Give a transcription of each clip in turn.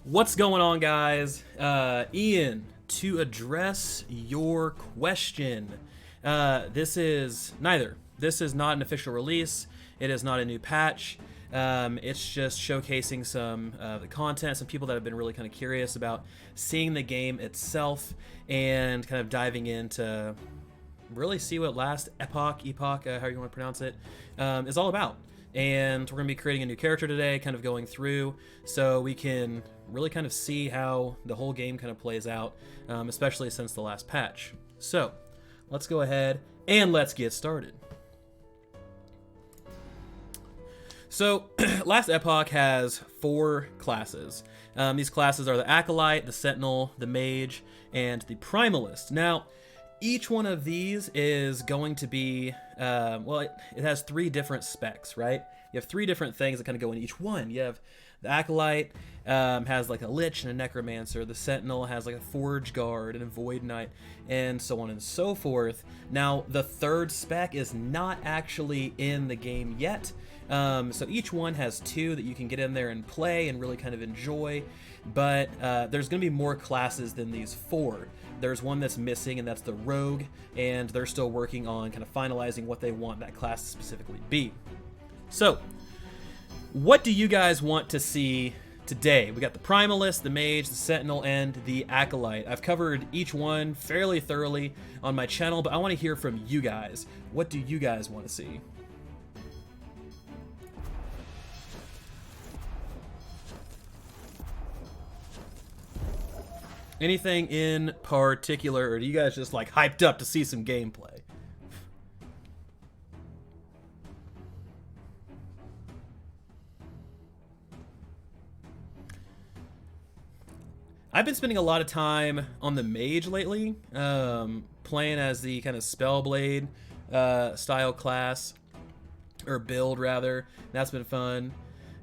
What's going on, guys? Ian, to address your question, this is neither. This is not an official release. It is not a new patch. It's just showcasing some the content, some people that have been really kind of curious about seeing the game itself and kind of diving into really see what Last Epoch, however you want to pronounce it, is all about. And we're going to be creating a new character today, kind of going through, so we can really kind of see how the whole game kind of plays out, especially since the last patch. So let's go ahead and let's get started. So Last Epoch has 4 classes. These classes are the Acolyte, the Sentinel, the Mage, and the Primalist. Now, each one of these is going to be, it has 3 different specs, right? You have 3 different things that kind of go in each one. You have the Acolyte has like a Lich and a Necromancer. The Sentinel has like a Forge Guard and a Void Knight, and so on and so forth. Now, the 3rd spec is not actually in the game yet. So each one has 2 that you can get in there and play and really kind of enjoy. But there's going to be more classes than these 4. There's one that's missing, and that's the Rogue, and they're still working on kind of finalizing what they want that class to specifically be. So, what do you guys want to see today? We got the Primalist, the Mage, the Sentinel, and the Acolyte. I've covered each one fairly thoroughly on my channel, but I want to hear from you guys. What do you guys want to see? Anything in particular, or do you guys just like hyped up to see some gameplay? I've been spending a lot of time on the Mage lately, playing as the kind of Spellblade style class, or build rather. That's been fun.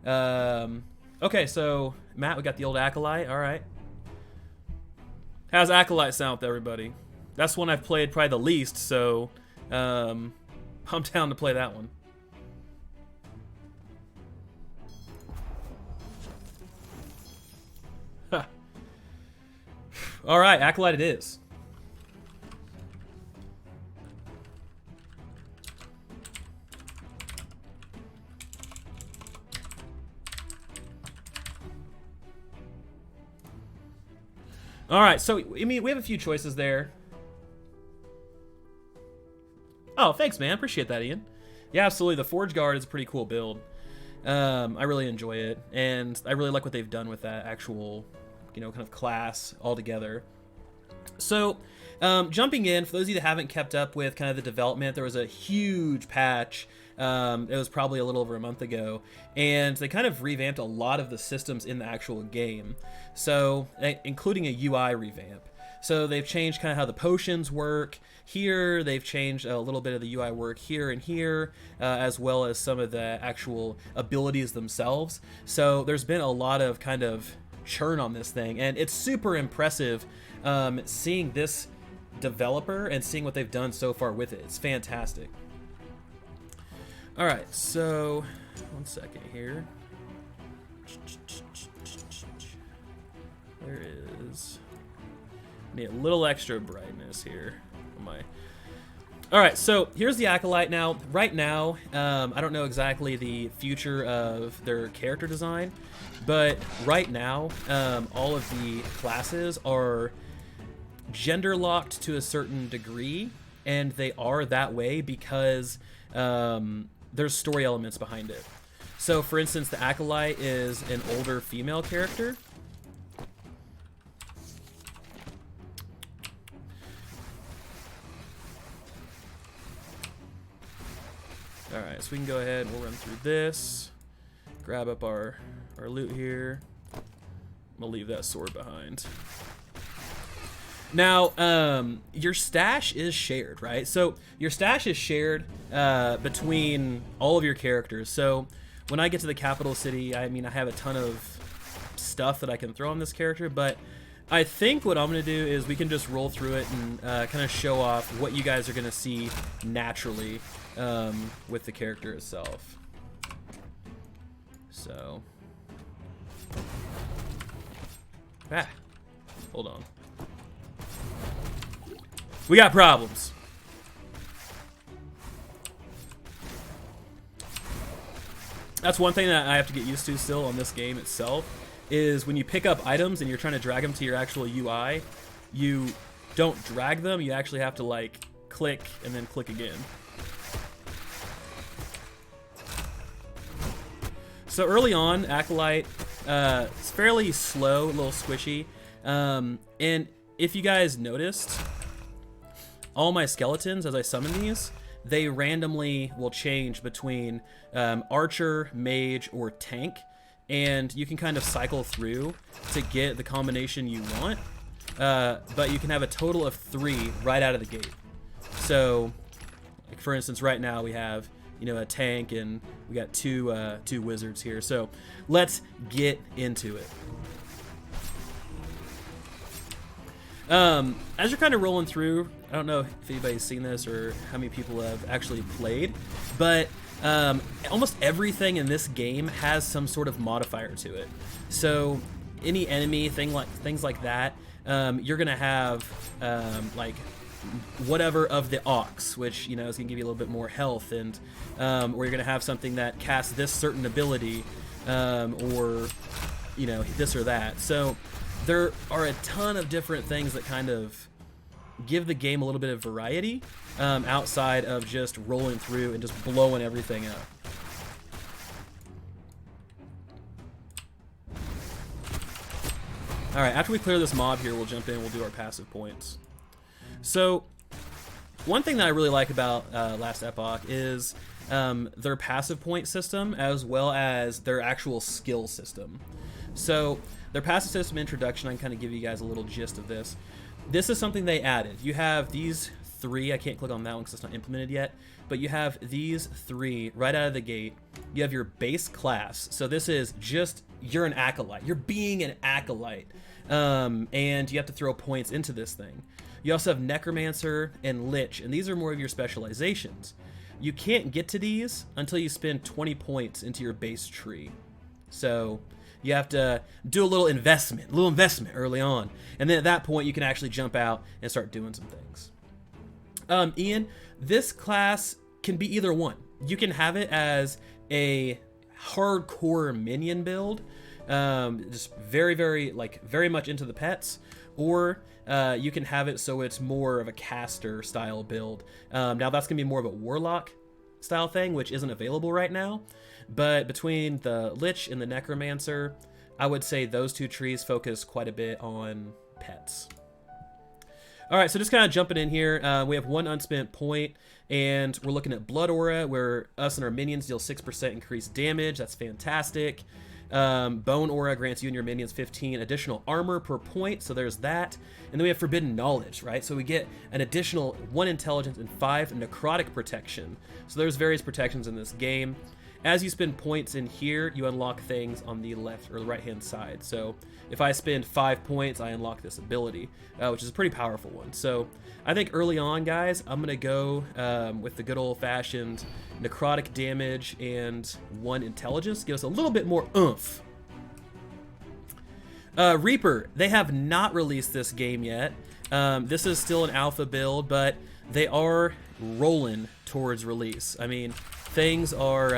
Okay, so Matt, we got the old Acolyte. All right. How's Acolyte sound with everybody? That's one I've played probably the least, so I'm down to play that one. Huh. All right, Acolyte it is. All right, so I mean, we have a few choices there. Oh, thanks, man. Appreciate that, Ian. Yeah, absolutely. The Forge Guard is a pretty cool build. I really enjoy it, and I really like what they've done with that actual, kind of class altogether. So, jumping in, for those of you that haven't kept up with kind of the development, there was a huge patch. It was probably a little over a month ago, and they kind of revamped a lot of the systems in the actual game, so including a UI revamp. So they've changed kind of how the potions work here. They've changed a little bit of the UI work here and here, as well as some of the actual abilities themselves. So there's been a lot of kind of churn on this thing, and it's super impressive seeing this developer and seeing what they've done so far with it. It's fantastic. All right, so 1 second here. There is, need a little extra brightness here on my. All right, so here's the Acolyte now. Right now, I don't know exactly the future of their character design, but right now, all of the classes are gender locked to a certain degree, and they are that way because there's story elements behind it. So, for instance, the Acolyte is an older female character. Alright, so we can go ahead and we'll run through this. Grab up our loot here. We'll leave that sword behind. Now, your stash is shared, right? So your stash is shared between all of your characters. So when I get to the capital city, I mean, I have a ton of stuff that I can throw on this character, but I think what I'm going to do is we can just roll through it and kind of show off what you guys are going to see naturally with the character itself. So Ah, hold on. We got problems. That's one thing that I have to get used to still on this game itself, is when you pick up items and you're trying to drag them to your actual UI, you don't drag them, you actually have to like click and then click again. So early on, Acolyte, it's fairly slow, a little squishy, and if you guys noticed, all my skeletons, as I summon these, they randomly will change between archer, mage, or tank, and you can kind of cycle through to get the combination you want, but you can have a total of 3 right out of the gate. So, like for instance, right now we have, you know, a tank, and we got two wizards here. So let's get into it. As you're kind of rolling through, I don't know if anybody's seen this or how many people have actually played, but almost everything in this game has some sort of modifier to it. So any enemy, things like that, you're gonna have like whatever of the ox, which, you know, is gonna give you a little bit more health, and or you're gonna have something that casts this certain ability, or, you know, this or that. So there are a ton of different things that kind of give the game a little bit of variety, outside of just rolling through and just blowing everything up. Alright, after we clear this mob here, we'll jump in, we'll do our passive points. So, one thing that I really like about Last Epoch is their passive point system, as well as their actual skill system. So, their passive system introduction, I can kind of give you guys a little gist of this. This is something they added. You have these 3, I can't click on that one because it's not implemented yet, but you have these 3 right out of the gate. You have your base class. So this is just, you're an acolyte. You're being an acolyte. And you have to throw points into this thing. You also have necromancer and lich, and these are more of your specializations. You can't get to these until you spend 20 points into your base tree. So you have to do a little investment early on. And then at that point, you can actually jump out and start doing some things. Ian, this class can be either one. You can have it as a hardcore minion build, just very much into the pets, or you can have it so it's more of a caster style build. Now that's gonna be more of a warlock style thing, which isn't available right now. But between the lich and the necromancer, I would say those 2 trees focus quite a bit on pets. All right, so just kind of jumping in here, we have 1 unspent point, and we're looking at Blood Aura, where us and our minions deal 6% increased damage. That's fantastic. Bone Aura grants you and your minions 15 additional armor per point, so there's that. And then we have Forbidden Knowledge, right? So we get an additional 1 intelligence and 5 necrotic protection. So there's various protections in this game. As you spend points in here, you unlock things on the left or the right-hand side. So if I spend 5 points, I unlock this ability, which is a pretty powerful one. So I think early on, guys, I'm going to go with the good old-fashioned necrotic damage and 1 intelligence. Give us a little bit more oomph. Reaper, they have not released this game yet. This is still an alpha build, but they are rolling towards release. I mean, things are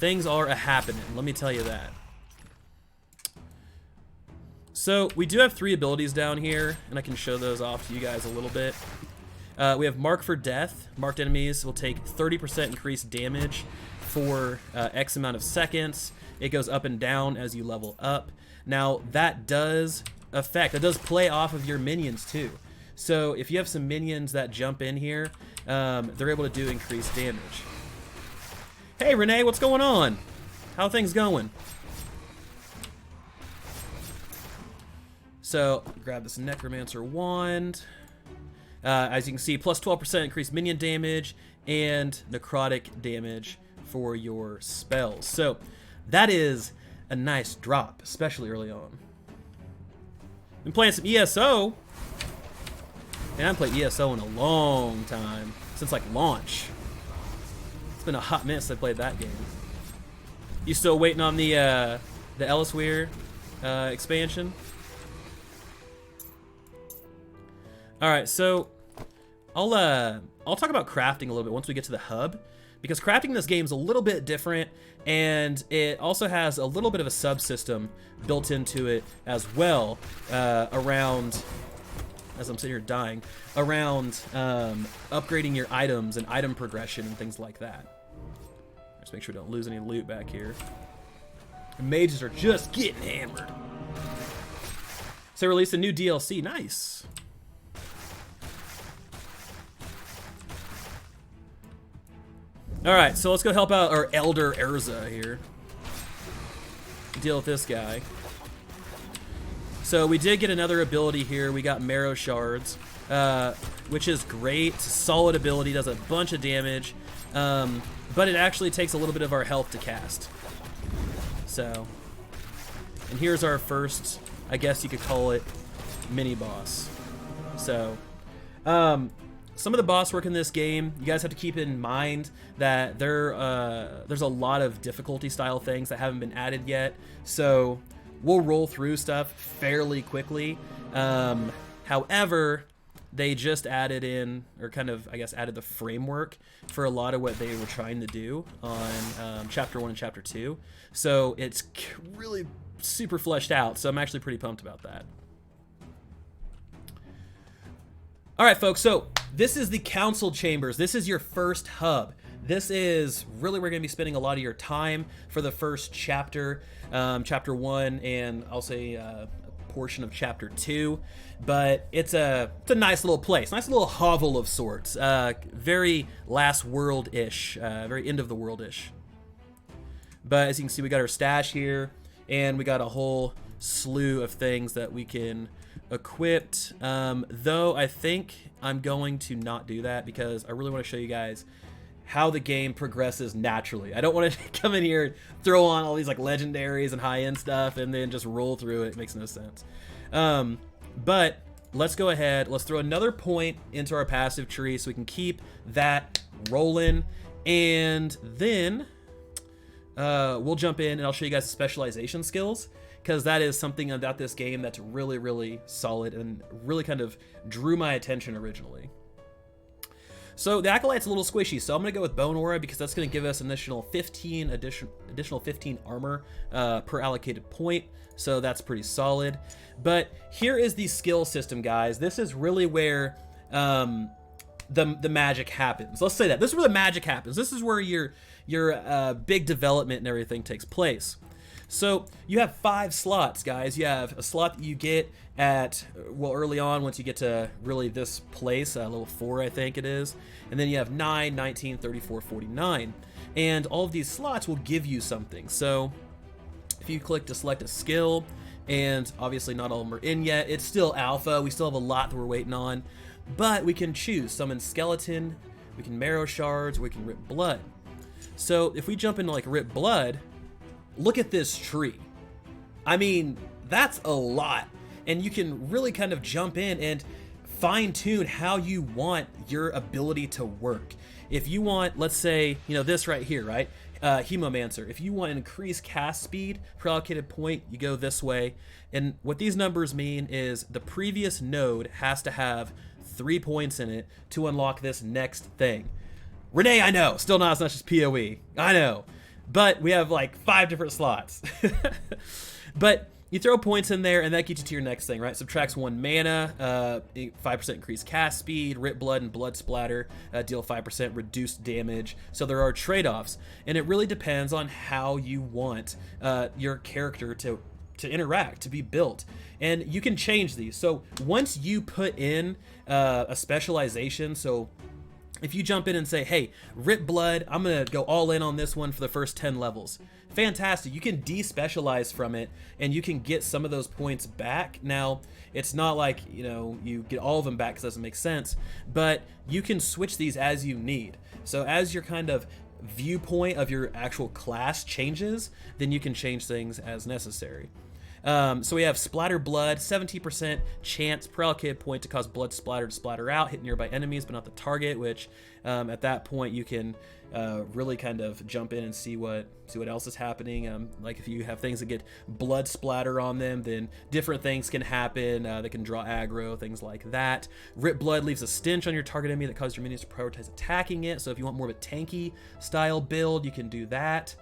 a-happening, let me tell you that. So we do have 3 abilities down here, and I can show those off to you guys a little bit. We have Mark for Death. Marked enemies will take 30% increased damage for X amount of seconds. It goes up and down as you level up. Now that does play off of your minions too. So if you have some minions that jump in here, they're able to do increased damage. Hey Renee, what's going on? How are things going? So grab this Necromancer wand. As you can see, plus 12% increased minion damage and necrotic damage for your spells. So that is a nice drop, especially early on. Been playing some ESO. And I haven't played ESO in a long time, since like launch. It's been a hot minute since I played that game. You still waiting on the Ellisweir expansion? All right, so I'll talk about crafting a little bit once we get to the hub, because crafting in this game is a little bit different, and it also has a little bit of a subsystem built into it as well, around, as I'm sitting here dying, around upgrading your items and item progression and things like that. Just make sure we don't lose any loot back here. Mages are just getting hammered. So released a new DLC, nice. All right, so let's go help out our Elder Erza here. Deal with this guy. So we did get another ability here. We got Marrow Shards, which is great. Solid ability, does a bunch of damage, but it actually takes a little bit of our health to cast. So, and here's our first, I guess you could call it, mini boss. So, some of the boss work in this game, you guys have to keep in mind that there's a lot of difficulty style things that haven't been added yet. So we'll roll through stuff fairly quickly. However, they just added in, or kind of, I guess, added the framework for a lot of what they were trying to do on Chapter 1 and Chapter 2. So it's really super fleshed out. So I'm actually pretty pumped about that. All right, folks, so this is the Council Chambers. This is your first hub. This is really where you're going to be spending a lot of your time for the first chapter, Chapter 1, and I'll say a portion of Chapter 2. But it's a nice little place, nice little hovel of sorts. Very Last World-ish, very end of the world-ish. But as you can see, we got our stash here, and we got a whole slew of things that we can equipped, though I think I'm going to not do that because I really want to show you guys how the game progresses naturally. I don't want to come in here and throw on all these like legendaries and high-end stuff and then just roll through it. It makes no sense. But let's go ahead, let's throw another point into our passive tree so we can keep that rolling, and then we'll jump in and I'll show you guys the specialization skills, because that is something about this game that's really, really solid and really kind of drew my attention originally. So the Acolyte's a little squishy, so I'm going to go with Bone Aura because that's going to give us an additional 15 armor per allocated point, so that's pretty solid. But here is the skill system, guys. This is really where the magic happens. Let's say that. This is where the magic happens. This is where your big development and everything takes place. So you have 5 slots, guys. You have a slot that you get at, well, early on once you get to really this place, level 4 I think it is. And then you have 9, 19, 34, 49. And all of these slots will give you something. So if you click to select a skill, and obviously not all of them are in yet, it's still alpha. We still have a lot that we're waiting on. But we can choose Summon Skeleton, we can Marrow Shards, we can Rip Blood. So if we jump into like Rip Blood, look at this tree. I mean, that's a lot. And you can really kind of jump in and fine-tune how you want your ability to work. If you want, let's say, you know, this right here, right? Hemomancer. If you want an increased cast speed per allocated point, you go this way. And what these numbers mean is the previous node has to have 3 points in it to unlock this next thing. Renee, I know, still not as much as PoE. I know. But we have like 5 different slots. But you throw points in there and that gets you to your next thing, right? Subtracts 1 mana, 5% increased cast speed, Rip Blood and Blood Splatter, deal 5% reduced damage. So there are trade-offs, and it really depends on how you want your character to interact, to be built. And you can change these. So once you put in a specialization, so if you jump in and say, hey, Rip Blood, I'm going to go all in on this one for the first 10 levels. Fantastic. You can de-specialize from it, and you can get some of those points back. Now, it's not like, you know, you get all of them back because it doesn't make sense, but you can switch these as you need. So as your kind of viewpoint of your actual class changes, then you can change things as necessary. So we have Splatter Blood, 17% chance per allocated point to cause blood splatter to splatter out, hit nearby enemies but not the target, which at that point you can really kind of jump in and see what else is happening. Like if you have things that get blood splatter on them, then different things can happen. They can draw aggro, things like that. Rip Blood leaves a stench on your target enemy that causes your minions to prioritize attacking it. So if you want more of a tanky style build, you can do that.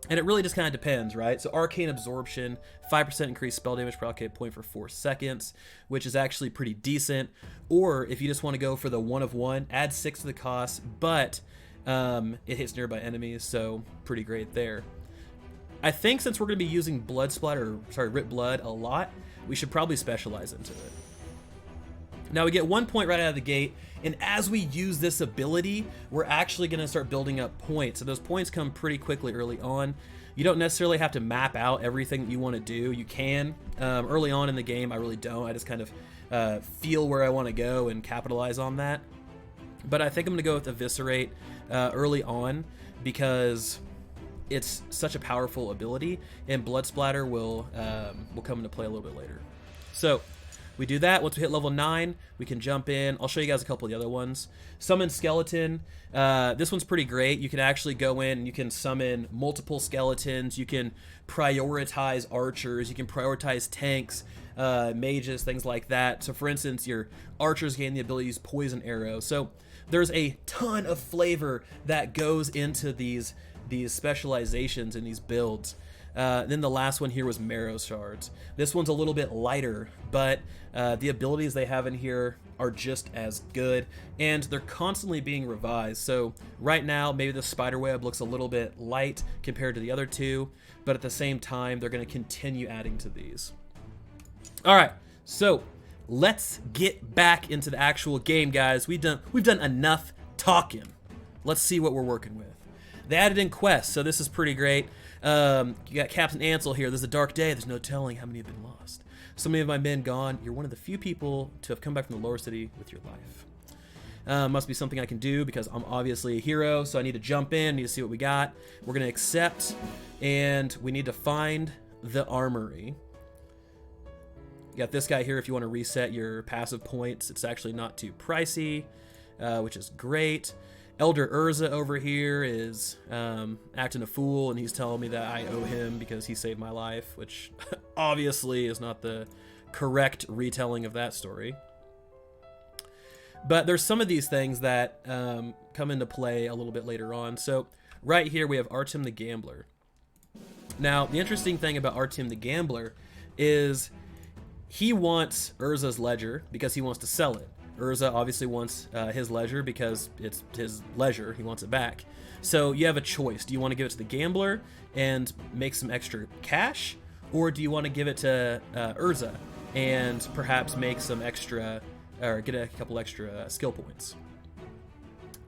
And it really just kind of depends, right? So Arcane Absorption, 5% increased spell damage per allocated point for 4 seconds, which is actually pretty decent. Or if you just want to go for the 1 of 1, add 6 to the cost, but it hits nearby enemies, so pretty great there. I think since we're going to be using Rip Blood a lot, we should probably specialize into it. Now we get 1 point right out of the gate, and as we use this ability, we're actually going to start building up points. So those points come pretty quickly early on. You don't necessarily have to map out everything that you want to do. You can. Early on in the game, I really don't. I just kind of feel where I want to go and capitalize on that. But I think I'm going to go with Eviscerate early on because it's such a powerful ability, and Blood Splatter will come into play a little bit later. So we do that. Once we hit level 9, we can jump in. I'll show you guys a couple of the other ones. Summon Skeleton. This one's pretty great. You can actually go in and you can summon multiple skeletons. You can prioritize archers. You can prioritize tanks, mages, things like that. So for instance, your archers gain the ability to use Poison Arrow. So there's a ton of flavor that goes into these specializations in these builds. Then the last one here was Marrow Shards. This one's a little bit lighter, but the abilities they have in here are just as good, and they're constantly being revised. So right now, maybe the Spiderweb looks a little bit light compared to the other two, but at the same time, they're going to continue adding to these. All right, so let's get back into the actual game, guys. We've done enough talking. Let's see what we're working with. They added in quests, so this is pretty great. You got Captain Ansel here. There's a dark day. There's no telling how many have been lost. So many of my men gone. You're one of the few people to have come back from the lower city with your life. Must be something I can do because I'm obviously a hero, so I need to jump in, need to see what we got. We're going to accept, and we need to find the armory. You got this guy here if you want to reset your passive points. It's actually not too pricey, which is great. Elder Urza over here is acting a fool, and he's telling me that I owe him because he saved my life, which obviously is not the correct retelling of that story. But there's some of these things that come into play a little bit later on. So right here we have Artem the Gambler. Now, the interesting thing about Artem the Gambler is he wants Urza's ledger because he wants to sell it. Urza obviously wants his ledger because it's his leisure. He wants it back. So you have a choice. Do you want to give it to the gambler and make some extra cash? Or do you want to give it to Urza and perhaps make some extra, or get a couple extra skill points?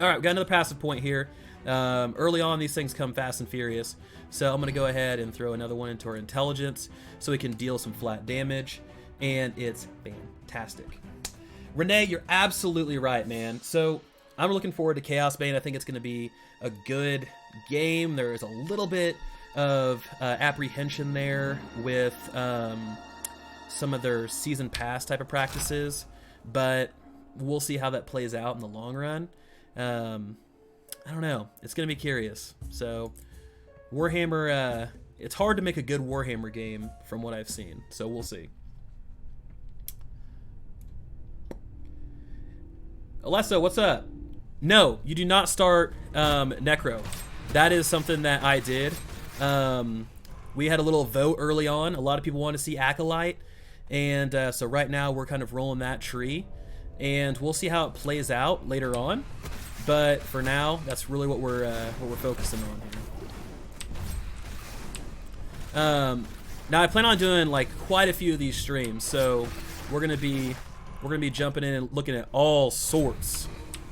All right, we got another passive point here. Early on, these things come fast and furious. So I'm going to go ahead and throw another one into our intelligence so we can deal some flat damage. And it's fantastic. Renee, you're absolutely right, man. So I'm looking forward to Chaos Bane. I think it's going to be a good game. There is a little bit of apprehension there with some of their season pass type of practices, but we'll see how that plays out in the long run. I don't know. It's going to be curious. So Warhammer, it's hard to make a good Warhammer game from what I've seen. So we'll see. Alesso, what's up? No, you do not start Necro. That is something that I did. We had a little vote early on. A lot of people want to see Acolyte. And so right now we're kind of rolling that tree. And we'll see how it plays out later on. But for now, that's really what we're focusing on here. Now I plan on doing like quite a few of these streams. So we're gonna be jumping in and looking at all sorts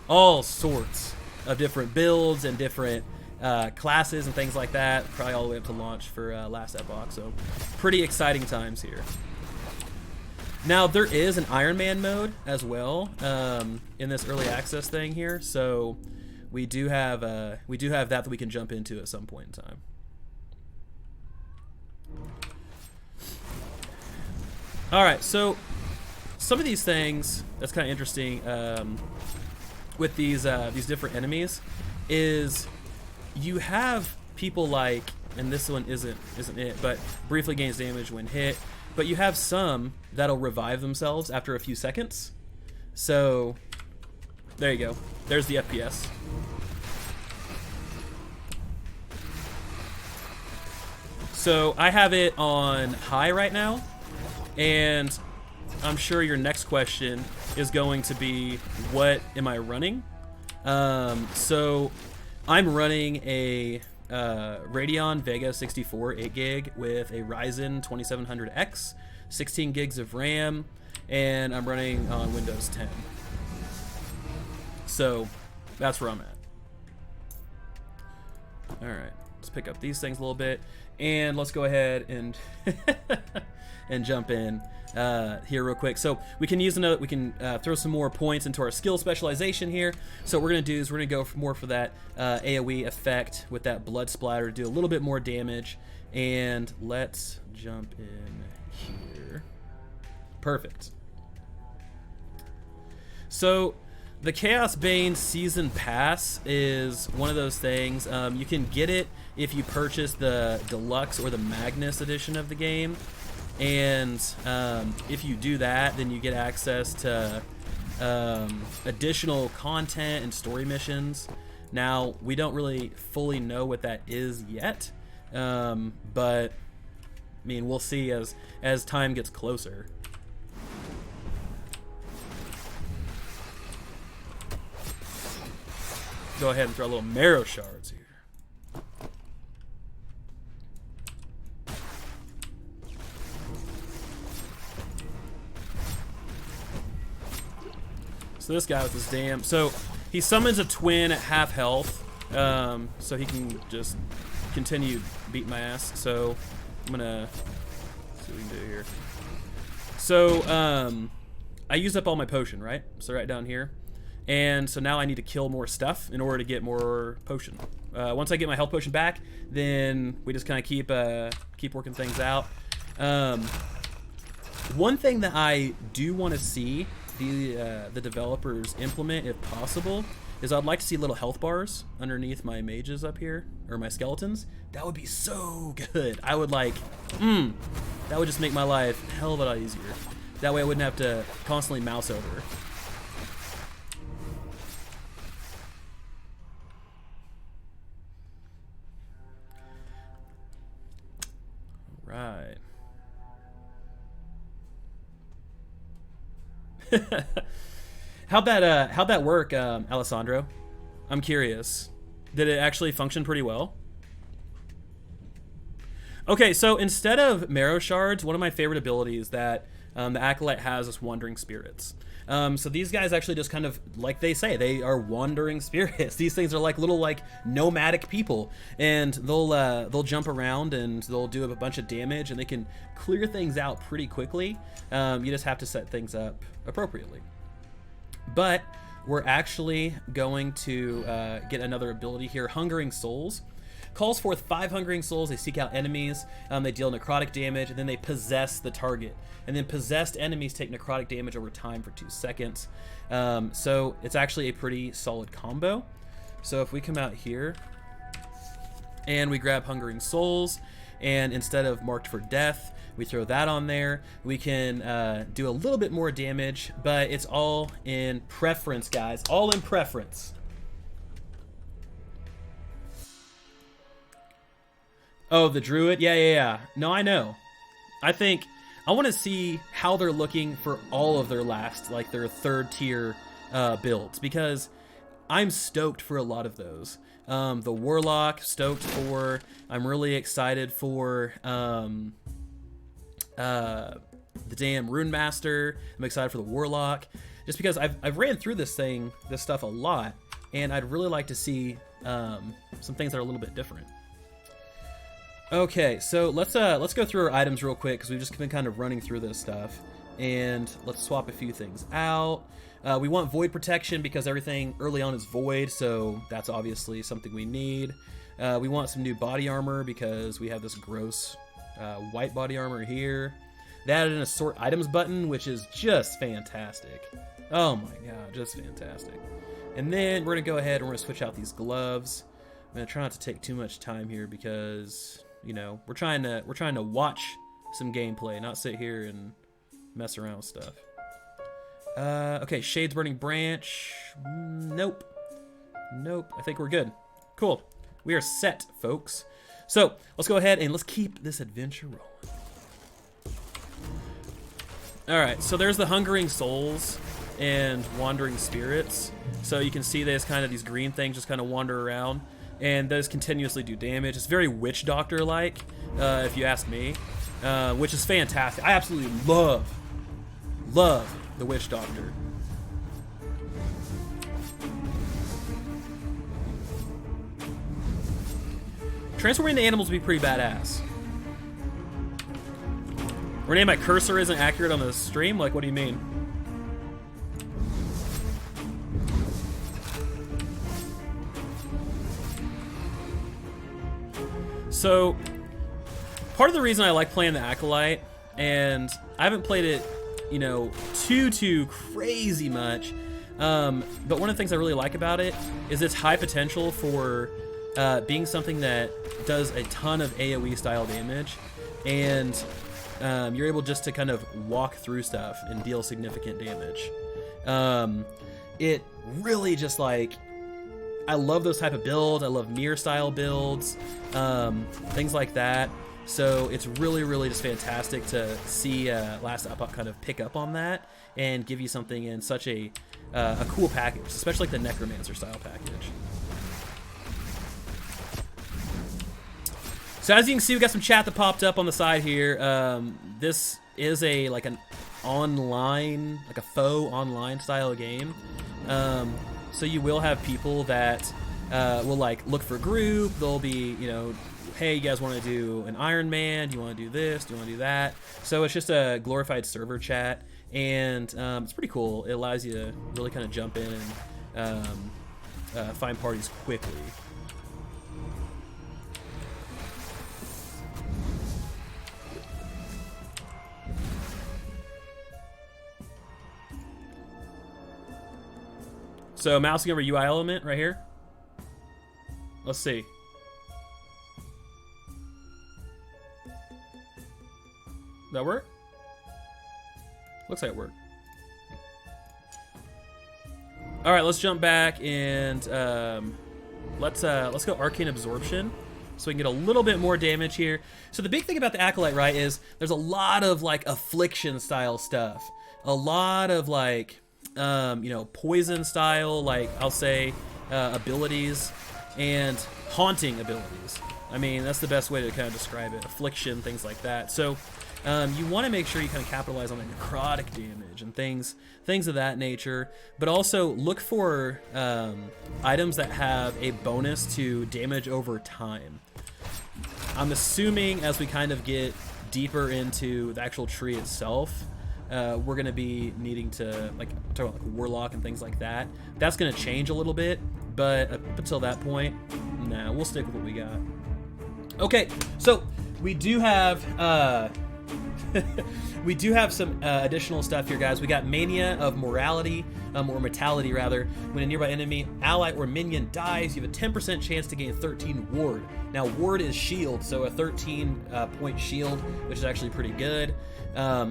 of different builds and different classes and things like that, probably all the way up to launch for Last Epoch. So pretty exciting times here. Now there is an Iron Man mode as well in this early access thing here, so we do have that we can jump into at some point in time. All right, so some of these things that's kind of interesting with these different enemies is you have people like, and this one isn't it, but briefly gains damage when hit. But you have some that'll revive themselves after a few seconds. So there you go. There's the FPS. So I have it on high right now, and I'm sure your next question is going to be, what am I running? So I'm running a Radeon Vega 64 8 gig with a Ryzen 2700X, 16 gigs of RAM, and I'm running on Windows 10. So that's where I'm at. All right, let's pick up these things a little bit, and let's go ahead and and jump in here real quick. So we can use another, we can throw some more points into our skill specialization here. So what we're gonna do is we're gonna go more for that AoE effect with that blood splatter, do a little bit more damage, and let's jump in here. Perfect. So the Chaos Bane Season Pass is one of those things. You can get it if you purchase the Deluxe or the Magnus edition of the game. And if you do that, then you get access to additional content and story missions. Now, we don't really fully know what that is yet, but I mean, we'll see as time gets closer. Go ahead and throw a little marrow shards here. So this guy with his damn, so he summons a twin at half health, so he can just continue beating my ass. So I'm gonna see what we can do here. So I used up all my potion, right? So right down here. And so now I need to kill more stuff in order to get more potion. Once I get my health potion back, then we just kind of keep working things out. One thing that I do want to see the developers implement, if possible, is I'd like to see little health bars underneath my mages up here, or my skeletons. That would be so good. I would like, that would just make my life a hell of a lot easier. That way I wouldn't have to constantly mouse over. Right. How'd that work, Alessandro? I'm curious. Did it actually function pretty well? Okay, so instead of marrow shards, one of my favorite abilities that the Acolyte has is wandering spirits. So these guys actually just kind of, like they say, they are wandering spirits. These things are like little like nomadic people, and they'll jump around and they'll do a bunch of damage, and they can clear things out pretty quickly. You just have to set things up appropriately. But we're actually going to get another ability here, Hungering Souls. Calls forth 5 Hungering Souls. They seek out enemies, they deal necrotic damage, and then they possess the target. And then possessed enemies take necrotic damage over time for 2 seconds. So it's actually a pretty solid combo. So if we come out here and we grab Hungering Souls, and instead of Marked for Death, we throw that on there, we can do a little bit more damage, but it's all in preference, guys. All in preference. Oh, the druid? Yeah. No, I know. I think I want to see how they're looking for all of their last, like their third tier builds, because I'm stoked for a lot of those. The warlock, stoked for. I'm really excited for the damn rune master. I'm excited for the warlock, just because I've ran through this stuff a lot, and I'd really like to see some things that are a little bit different. Okay, so let's go through our items real quick, because we've just been kind of running through this stuff, and let's swap a few things out. We want void protection because everything early on is void, so that's obviously something we need. We want some new body armor because we have this gross white body armor here. They added in a sort items button, which is just fantastic. Oh my god, just fantastic. And then we're gonna go ahead and we're gonna switch out these gloves. I'm gonna try not to take too much time here because, you know, we're trying to watch some gameplay, not sit here and mess around with stuff. Okay, Shades Burning Branch. Nope. Nope. I think we're good. Cool. We are set, folks. So let's go ahead and let's keep this adventure rolling. All right, so there's the Hungering Souls and Wandering Spirits. So you can see there's kind of these green things just kind of wander around, and those continuously do damage. It's very Witch Doctor-like, if you ask me, which is fantastic. I absolutely love the Witch Doctor. Transforming into animals would be pretty badass. Renee, my cursor isn't accurate on the stream? Like, what do you mean? So, part of the reason I like playing the Acolyte, and I haven't played it, you know, too crazy much, but one of the things I really like about it is its high potential for being something that does a ton of AoE style damage, and you're able just to kind of walk through stuff and deal significant damage. It really just like, I love those type of builds. I love mirror style builds, things like that. So it's really just fantastic to see Last Epoch kind of pick up on that and give you something in such a cool package, especially like the Necromancer style package. So as you can see, we got some chat that popped up on the side here. This is like an online, like a faux online style game. So you will have people that will like look for group. They'll be, you know, hey, you guys want to do an Iron Man? Do you want to do this? Do you want to do that? So it's just a glorified server chat, and it's pretty cool. It allows you to really kind of jump in and find parties quickly. So mousing over UI element right here. Let's see. That work? Looks like it worked. All right, let's jump back and let's go Arcane Absorption so we can get a little bit more damage here. So the big thing about the Acolyte, right, is there's a lot of like affliction style stuff, a lot of like you know, poison style, like I'll say abilities, and haunting abilities. I mean, that's the best way to kind of describe it. Affliction, things like that. So you want to make sure you kind of capitalize on the necrotic damage and things of that nature, but also look for items that have a bonus to damage over time. I'm assuming as we kind of get deeper into the actual tree itself, we're going to be needing to, like, talk about like Warlock and things like that. That's going to change a little bit, but up until that point, nah, we'll stick with what we got. Okay, so we do have we do have some additional stuff here, guys. We got Mania of Morality, or Mortality rather. When a nearby enemy, ally, or minion dies, you have a 10% chance to gain 13 ward. Now, ward is shield, so a 13 point shield, which is actually pretty good.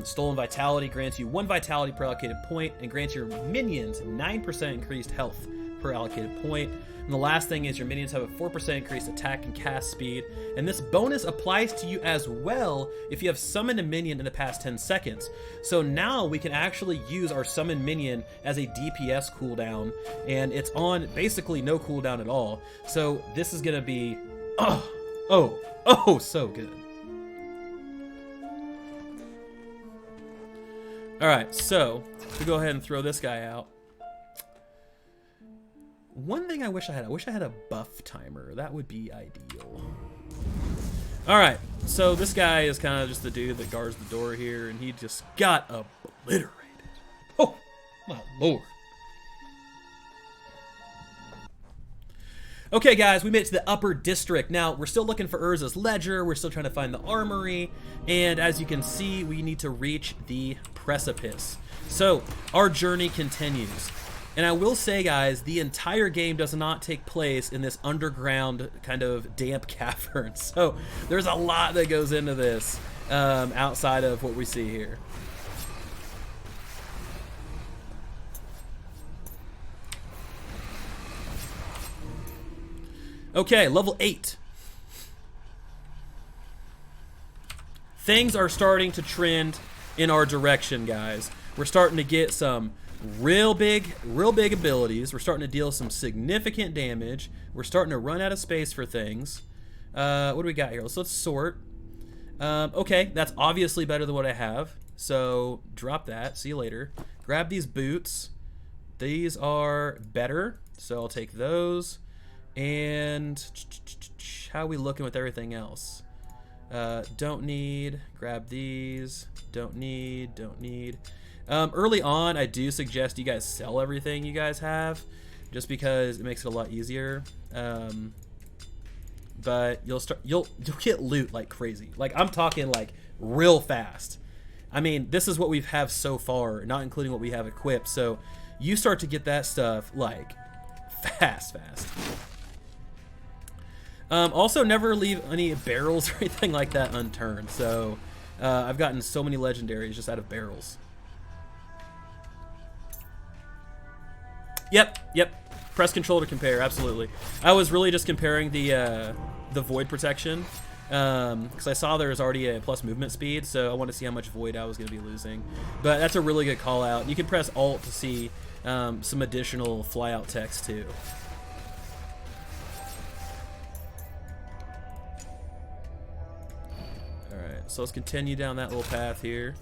Stolen Vitality grants you 1 vitality per allocated point and grants your minions 9% increased health per allocated point. And the last thing is your minions have a 4% increased attack and cast speed, and this bonus applies to you as well if you have summoned a minion in the past 10 seconds. So now we can actually use our summoned minion as a DPS cooldown, and it's on basically no cooldown at all. So this is gonna be so good. All right, so we go ahead and throw this guy out. One thing I wish I had a buff timer. That would be ideal. All right, so this guy is kind of just the dude that guards the door here, and he just got obliterated. Oh, my lord. Okay, guys, we made it to the upper district. Now, we're still looking for Urza's ledger. We're still trying to find the armory. And as you can see, we need to reach the precipice. So, our journey continues. And I will say, guys, the entire game does not take place in this underground kind of damp cavern. So, there's a lot that goes into this outside of what we see here. Okay, level 8. Things are starting to trend in our direction, guys. We're starting to get some real big abilities. We're starting to deal some significant damage. We're starting to run out of space for things. What do we got here? Let's sort. Okay, that's obviously better than what I have. So drop that. See you later. Grab these boots. These are better, so I'll take those. And how are we looking with everything else? Don't need. Grab these. Don't need. Early on, I do suggest you guys sell everything you guys have, just because it makes it a lot easier. But you'll get loot like crazy. Like, I'm talking like real fast. I mean, this is what we have so far, not including what we have equipped. So you start to get that stuff like fast. Also, never leave any barrels or anything like that unturned. So I've gotten so many legendaries just out of barrels. Yep. Press control to compare. Absolutely. I was really just comparing the void protection because I saw there was already a plus movement speed, so I wanted to see how much void I was going to be losing. But that's a really good call out. You can press Alt to see some additional flyout text too. So let's continue down that little path here.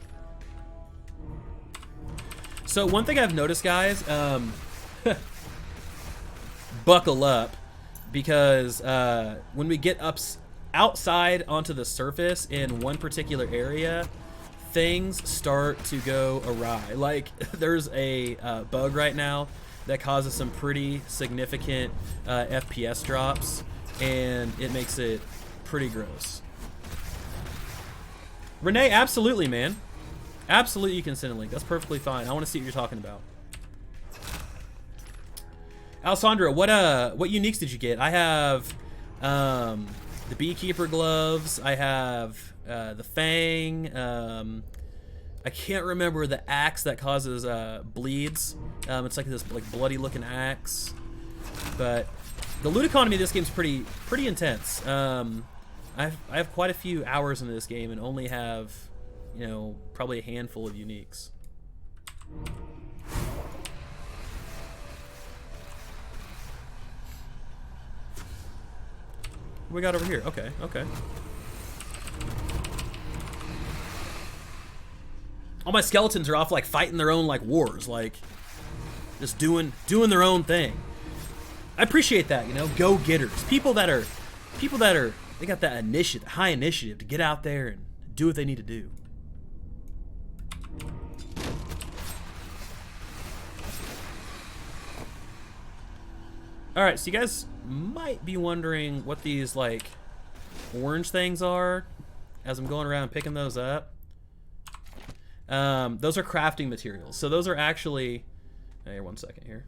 So one thing I've noticed, guys, buckle up, because when we get outside onto the surface in one particular area, things start to go awry. Like, there's a bug right now that causes some pretty significant FPS drops, and it makes it pretty gross. Renee, absolutely, man. Absolutely, you can send a link. That's perfectly fine. I want to see what you're talking about. Alessandra, what uniques did you get? I have the beekeeper gloves. I have the fang. I can't remember the axe that causes bleeds. It's like this bloody looking axe. But the loot economy of this game is pretty intense. I have quite a few hours into this game and only have, probably a handful of uniques. What we got over here? Okay. All my skeletons are off like fighting their own like wars, like just doing their own thing. I appreciate that, go-getters, people that are they got that initiative, high initiative to get out there and do what they need to do. All right, so you guys might be wondering what these like orange things are as I'm going around picking those up. Those are crafting materials. So those are actually, here, 1 second here.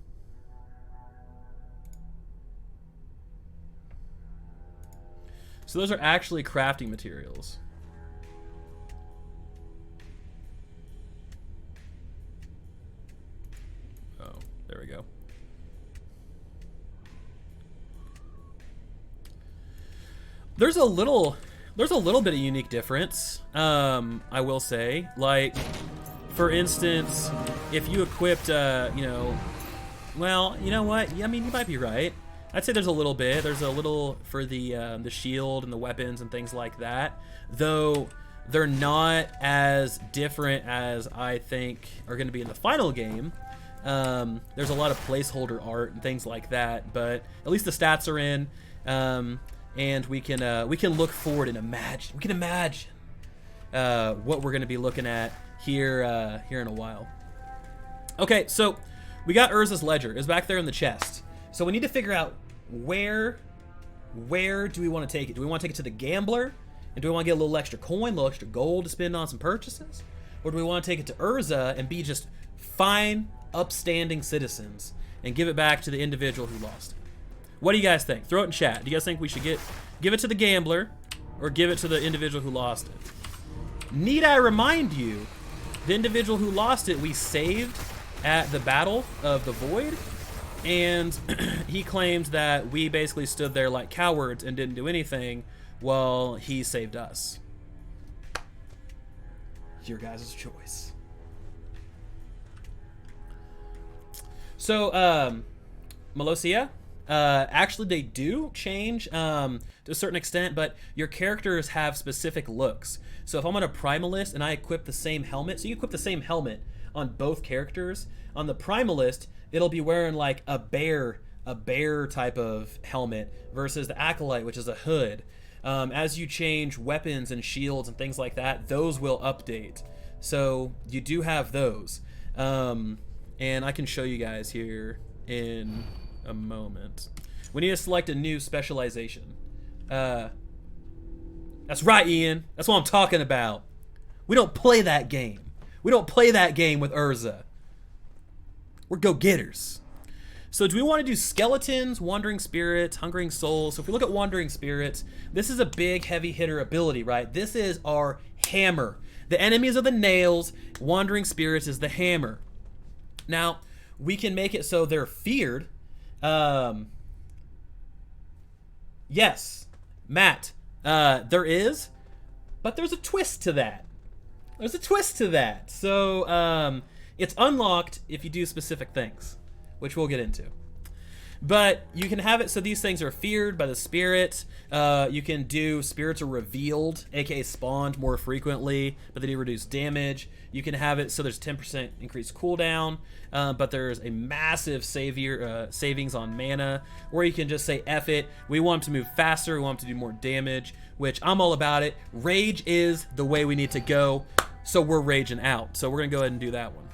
So those are actually crafting materials. Oh, there we go. There's a little bit of unique difference, I will say. Like, for instance, if you equipped, well, you know what? I mean, you might be right. I'd say there's a little bit. There's a little for the shield and the weapons and things like that, though they're not as different as I think are going to be in the final game. There's a lot of placeholder art and things like that, but at least the stats are in, and we can look forward and imagine. We can imagine what we're going to be looking at here in a while. Okay, so we got Urza's ledger. It's back there in the chest. So we need to figure out where do we want to take it? Do we want to take it to the gambler? And do we want to get a little extra coin, a little extra gold to spend on some purchases? Or do we want to take it to Urza and be just fine, upstanding citizens and give it back to the individual who lost it? What do you guys think? Throw it in chat. Do you guys think we should give it to the gambler or give it to the individual who lost it? Need I remind you, the individual who lost it, we saved at the Battle of the Void, and he claimed that we basically stood there like cowards and didn't do anything while he saved us. Your guys' choice. So, Melosia, actually they do change to a certain extent, but your characters have specific looks. So if I'm on a Primalist and I equip the same helmet, so you equip the same helmet on both characters, on the Primalist, it'll be wearing like a bear type of helmet versus the Acolyte, which is a hood. As you change weapons and shields and things like that, those will update. So you do have those. And I can show you guys here in a moment. We need to select a new specialization. That's right, Ian. That's what I'm talking about. We don't play that game. We don't play that game with Urza. We're go-getters. So do we want to do skeletons, wandering spirits, hungering souls? So if we look at wandering spirits, this is a big heavy hitter ability, right? This is our hammer. The enemies are the nails, wandering spirits is the hammer. Now, we can make it so they're feared. Yes, Matt, there is, but there's a twist to that. There's a twist to that. So it's unlocked if you do specific things, which we'll get into. But you can have it so these things are feared by the spirit. You can do spirits are revealed, aka spawned more frequently, but they do reduce damage. You can have it so there's 10% increased cooldown, but there's a massive savings on mana. Or you can just say, F it, we want them to move faster, we want them to do more damage, which I'm all about it. Rage is the way we need to go, so we're raging out. So we're gonna go ahead and do that one.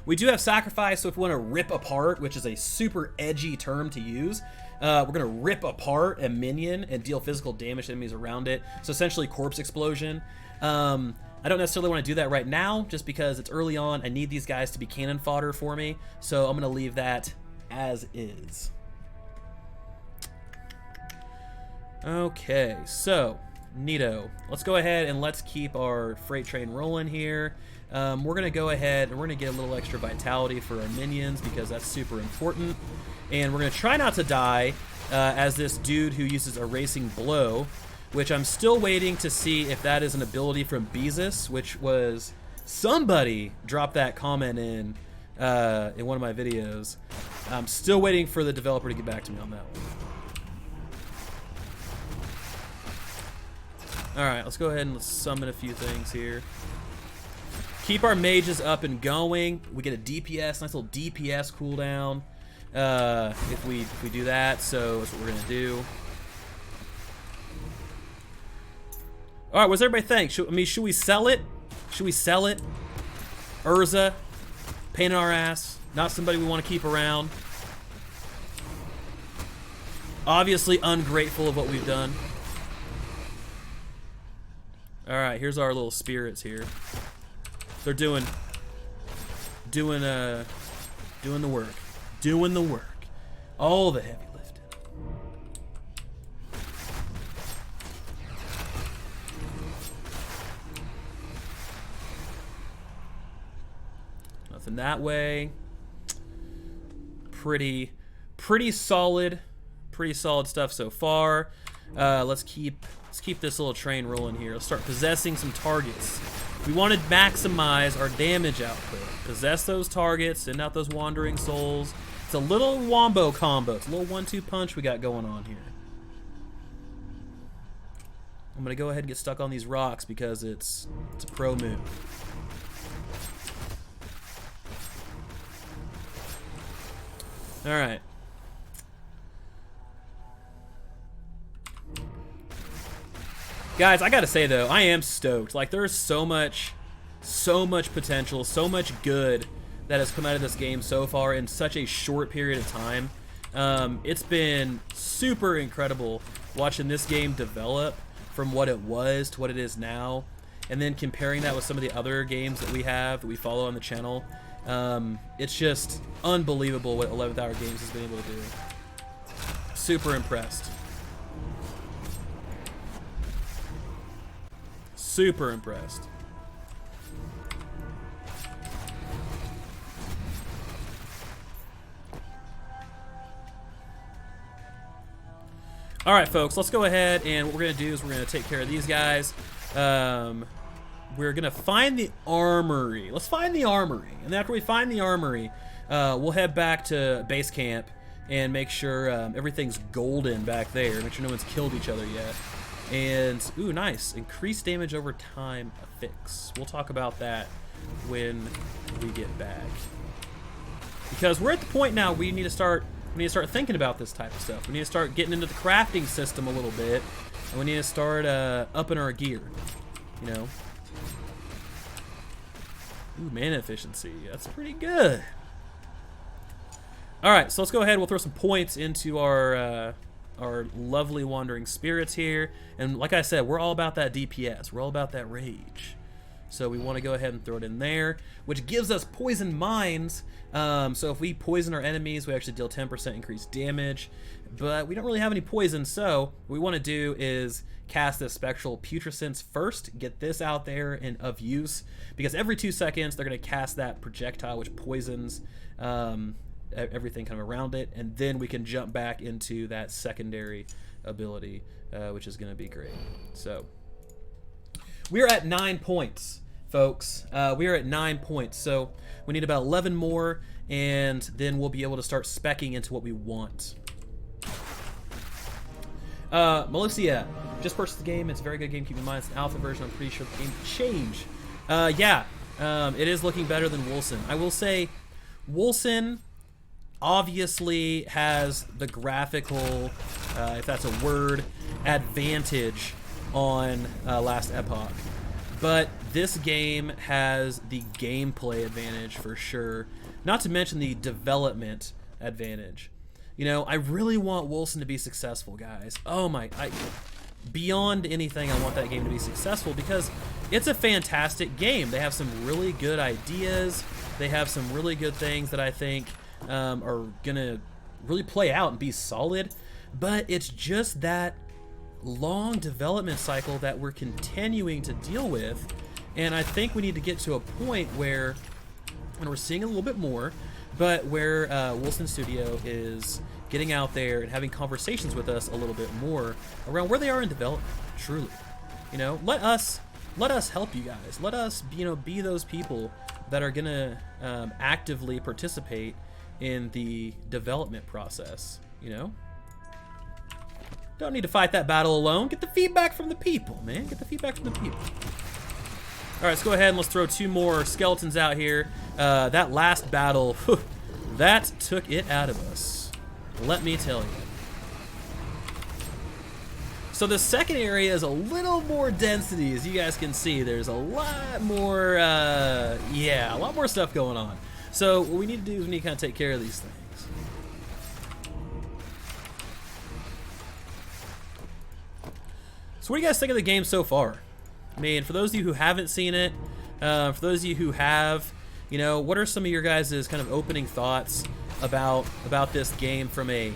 We do have sacrifice, so if we want to rip apart, which is a super edgy term to use, we're going to rip apart a minion and deal physical damage to enemies around it. So essentially corpse explosion. I don't necessarily want to do that right now, just because it's early on. I need these guys to be cannon fodder for me, so I'm going to leave that as is. Okay, so neato. Let's go ahead and let's keep our freight train rolling here. We're going to go ahead and we're going to get a little extra vitality for our minions because that's super important. And we're going to try not to die as this dude who uses a racing blow, which I'm still waiting to see if that is an ability from Beezus, which was somebody dropped that comment in one of my videos. I'm still waiting for the developer to get back to me on that one. Alright, let's go ahead and let's summon a few things here. Keep our mages up and going. We get a DPS, nice little DPS cooldown if we do that. So that's what we're gonna do. All right, what's everybody think? Should we sell it? Should we sell it? Urza, pain in our ass, not somebody we want to keep around. Obviously ungrateful of what we've done. All right, here's our little spirits here. They're doing the work. Doing the work. All the heavy lifting. Nothing that way. Pretty solid. Pretty solid stuff so far. Let's keep this little train rolling here. Let's start possessing some targets. We want to maximize our damage output. Possess those targets, send out those wandering souls. It's a little wombo combo. It's a little 1-2 punch we got going on here. I'm going to go ahead and get stuck on these rocks because it's a pro move. All right. Guys, I gotta say though, I am stoked. Like, there's so much potential, so much good that has come out of this game so far in such a short period of time. It's been super incredible watching this game develop from what it was to what it is now, and then comparing that with some of the other games that we have that we follow on the channel. It's just unbelievable what 11th Hour Games has been able to do. Super impressed. Super impressed. All right, folks, let's go ahead, and what we're going to do is we're going to take care of these guys. We're going to find the armory. Let's find the armory. And after we find the armory, we'll head back to base camp and make sure everything's golden back there. Make sure no one's killed each other yet. And, ooh, nice. Increased damage over time affix. We'll talk about that when we get back. Because we're at the point now we need to start thinking about this type of stuff. We need to start getting into the crafting system a little bit. And we need to start upping our gear. You know? Ooh, mana efficiency. That's pretty good. Alright, so let's go ahead. We'll throw some points into our lovely wandering spirits here. And like I said, we're all about that DPS. We're all about that rage. So we want to go ahead and throw it in there, which gives us poison mines. So if we poison our enemies, we actually deal 10% increased damage. But we don't really have any poison, so what we want to do is cast this Spectral Putrescence first, get this out there and of use, because every 2 seconds they're going to cast that projectile which poisons everything kind of around it, and then we can jump back into that secondary ability, which is going to be great. So we're at 9 points, folks. We are at 9 points, so we need about 11 more, and then we'll be able to start speccing into what we want. Melucia, just purchased the game. It's a very good game. Keep in mind it's an alpha version. I'm pretty sure the game will change. Yeah, it is looking better than WOLCEN. I will say WOLCEN obviously has the graphical, if that's a word, advantage on Last Epoch. But this game has the gameplay advantage for sure. Not to mention the development advantage. You know, I really want WOLCEN to be successful, guys. Oh my, beyond anything, I want that game to be successful because it's a fantastic game. They have some really good ideas. They have some really good things that I think are gonna really play out and be solid. But it's just that long development cycle that we're continuing to deal with. And I think we need to get to a point where, and we're seeing a little bit more, but where WOLCEN Studio is getting out there and having conversations with us a little bit more around where they are in development, truly. You know, let us help you guys. Let us, you know, be those people that are gonna actively participate in the development process, you know? Don't need to fight that battle alone. Get the feedback from the people, man. Get the feedback from the people. All right, let's go ahead and let's throw 2 more skeletons out here. That last battle, whew, that took it out of us. Let me tell you. So the second area is a little more density, as you guys can see. There's a lot more, yeah, a lot more stuff going on. So what we need to do is we need to kind of take care of these things. So what do you guys think of the game so far? I mean, for those of you who haven't seen it, for those of you who have, you know, what are some of your guys' kind of opening thoughts about this game from a,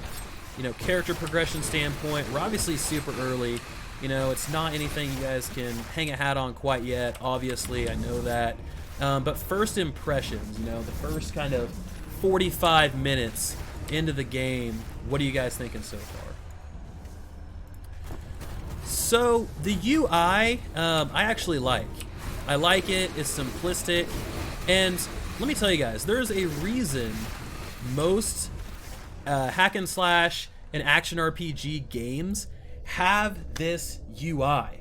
you know, character progression standpoint? We're obviously super early. You know, it's not anything you guys can hang a hat on quite yet, obviously, I know that. But first impressions, you know, the first kind of 45 minutes into the game, what are you guys thinking so far? So the UI, I actually like. I like it. It's simplistic, and let me tell you guys, there's a reason most hack and slash and action RPG games have this UI.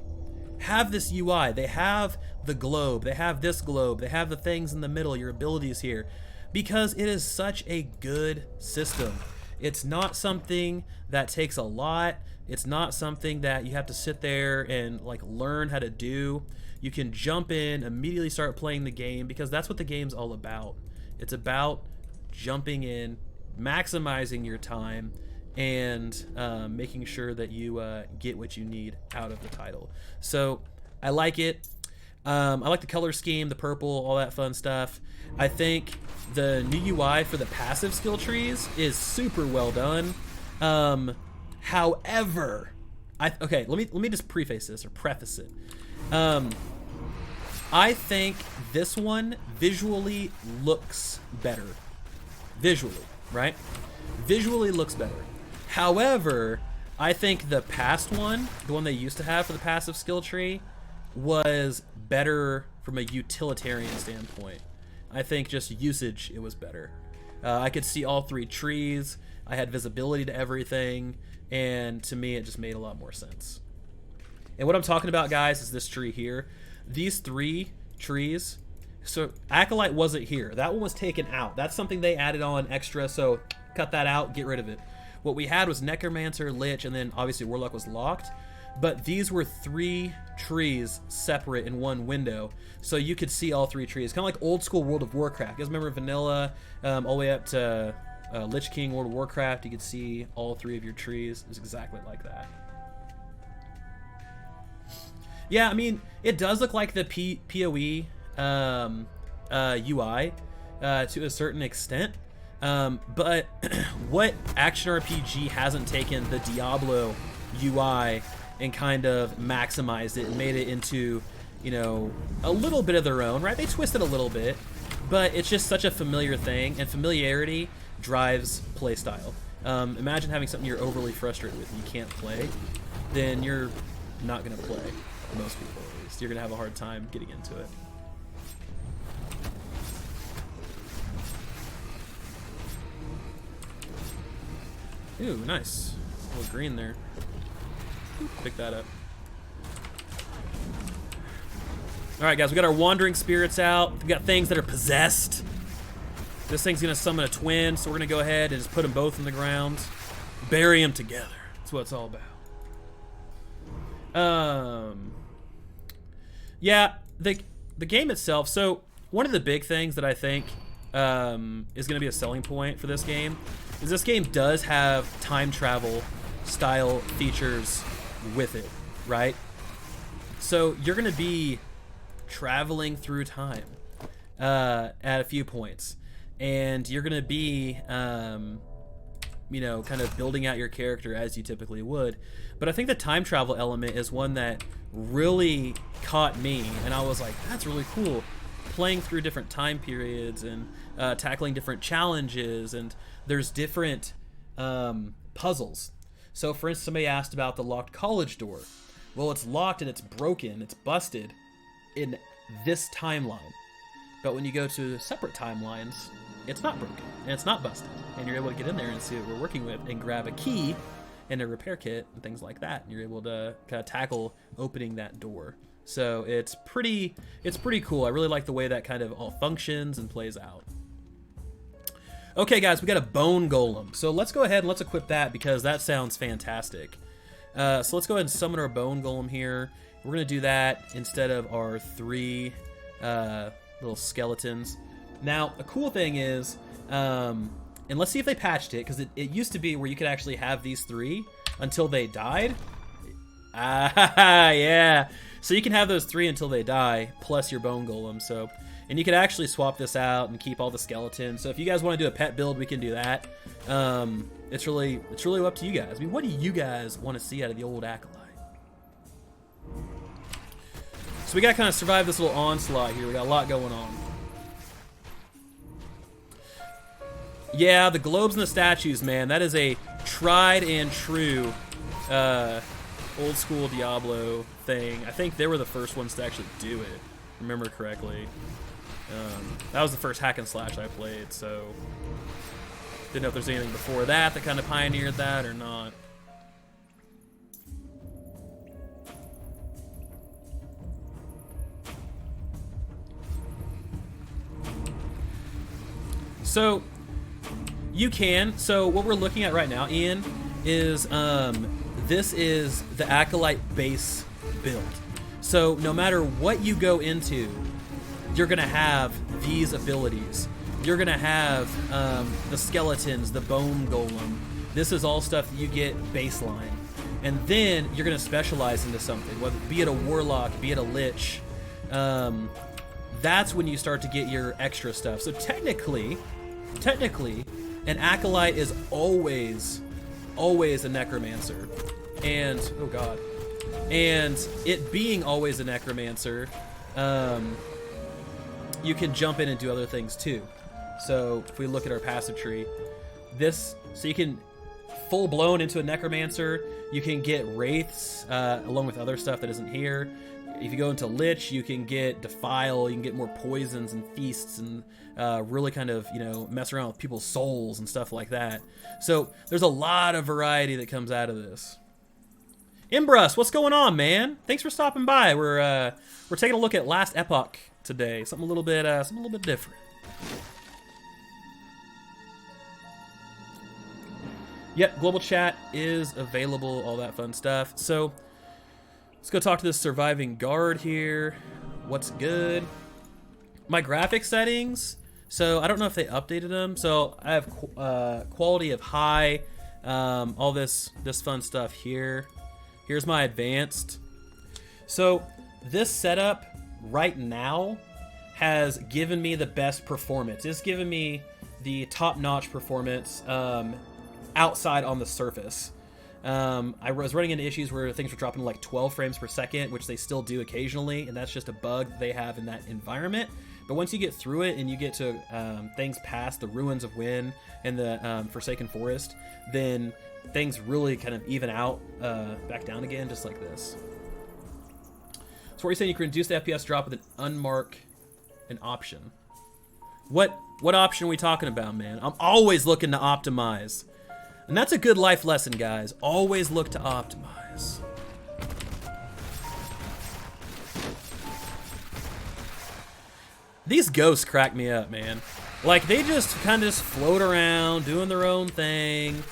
They have the globe. They have this globe. They have the things in the middle. Your abilities here, because it is such a good system. It's not something that takes a lot. It's not something that you have to sit there and like learn how to do. You can jump in, immediately start playing the game, because that's what the game's all about. It's about jumping in, maximizing your time and making sure that you get what you need out of the title. So I like it. I like the color scheme, the purple, all that fun stuff. I think the new UI for the passive skill trees is super well done. However, okay, let me just preface this or preface it. I think this one visually looks better. Visually, right? Visually looks better. However, I think the past one, the one they used to have for the passive skill tree, was better from a utilitarian standpoint. I think just usage, it was better. I could see all 3 trees. I had visibility to everything. And to me, it just made a lot more sense. And what I'm talking about, guys, is this tree here. These 3 trees. So Acolyte wasn't here. That one was taken out. That's something they added on extra. So cut that out, get rid of it. What we had was Necromancer, Lich, and then obviously Warlock was locked. But these were 3 trees separate in one window, so you could see all 3 trees. Kind of like old school World of Warcraft. You guys remember Vanilla, all the way up to Lich King, World of Warcraft? You could see all 3 of your trees. It was exactly like that. Yeah, I mean, it does look like the PoE UI to a certain extent. But what action RPG hasn't taken the Diablo UI and kind of maximized it and made it into, you know, a little bit of their own, right? They twisted a little bit, but it's just such a familiar thing, and familiarity drives playstyle. Imagine having something you're overly frustrated with and you can't play, then you're not going to play. Most people, at least. You're going to have a hard time getting into it. Ooh, nice. A little green there. Pick that up. Alright, guys, we got our wandering spirits out. We got things that are possessed. This thing's going to summon a twin, so we're going to go ahead and just put them both in the ground. Bury them together. That's what it's all about. Yeah, the game itself. So, one of the big things that I think is going to be a selling point for this game is this game does have time travel style features with it, right? So you're going to be traveling through time at a few points, and you're going to be you know, kind of building out your character as you typically would. But I think the time travel element is one that really caught me, and I was like, that's really cool. Playing through different time periods and tackling different challenges, and there's different puzzles. So for instance, somebody asked about the locked college door. Well, it's locked and it's broken, it's busted in this timeline. But when you go to separate timelines, it's not broken and it's not busted. And you're able to get in there and see what we're working with and grab a key and a repair kit and things like that. And you're able to kind of tackle opening that door. So it's pretty cool. I really like the way that kind of all functions and plays out. Okay, guys, we got a bone golem. So let's go ahead and let's equip that because that sounds fantastic. So let's go ahead and summon our bone golem here. We're going to do that instead of our 3 little skeletons. Now, a cool thing is, and let's see if they patched it, because it used to be where you could actually have these 3 until they died. Ah, yeah. So you can have those 3 until they die, plus your bone golem. So, and you can actually swap this out and keep all the skeletons. So if you guys want to do a pet build, we can do that. It's really up to you guys. I mean, what do you guys want to see out of the old Acolyte? So we got to kind of survive this little onslaught here. We got a lot going on. Yeah, the globes and the statues, man. That is a tried and true old school Diablo thing. I think they were the first ones to actually do it, remember correctly. That was the first hack and slash I played, so didn't know if there's anything before that that kind of pioneered that or not. So you can. So what we're looking at right now, Ian, is this is the Acolyte base build. So no matter what you go into, you're gonna have these abilities. you're gonna have the skeletons, the bone golem. This is all stuff that you get baseline. And then you're gonna specialize into something, whether be it a warlock, be it a lich. That's when you start to get your extra stuff. So technically, an acolyte is always a necromancer. And oh god. And it being always a necromancer, you can jump in and do other things too. So if we look at our passive tree, so you can full blown into a necromancer. You can get wraiths along with other stuff that isn't here. If you go into lich, you can get defile. You can get more poisons and feasts and really kind of mess around with people's souls and stuff like that. So there's a lot of variety that comes out of this. Imbrus, what's going on, man? Thanks for stopping by. We're taking a look at Last Epoch today. Something a little bit different. Yep, global chat is available, all that fun stuff. So let's go talk to this surviving guard here. What's good? My graphic settings. So I don't know if they updated them. So I have quality of high, all this fun stuff here. Here's my advanced. So this setup right now has given me the best performance. It's given me the top-notch performance outside on the surface. I was running into issues where things were dropping to like 12 frames per second, which they still do occasionally, and that's just a bug they have in that environment. But once you get through it and you get to things past the Ruins of Wynn and the Forsaken Forest, then things really kind of even out back down again, just like this. So what you're saying, you can reduce the FPS drop with an option. What option are we talking about, man? I'm always looking to optimize. And that's a good life lesson, guys. Always look to optimize. These ghosts crack me up, man. Like, they just kind of float around, doing their own thing,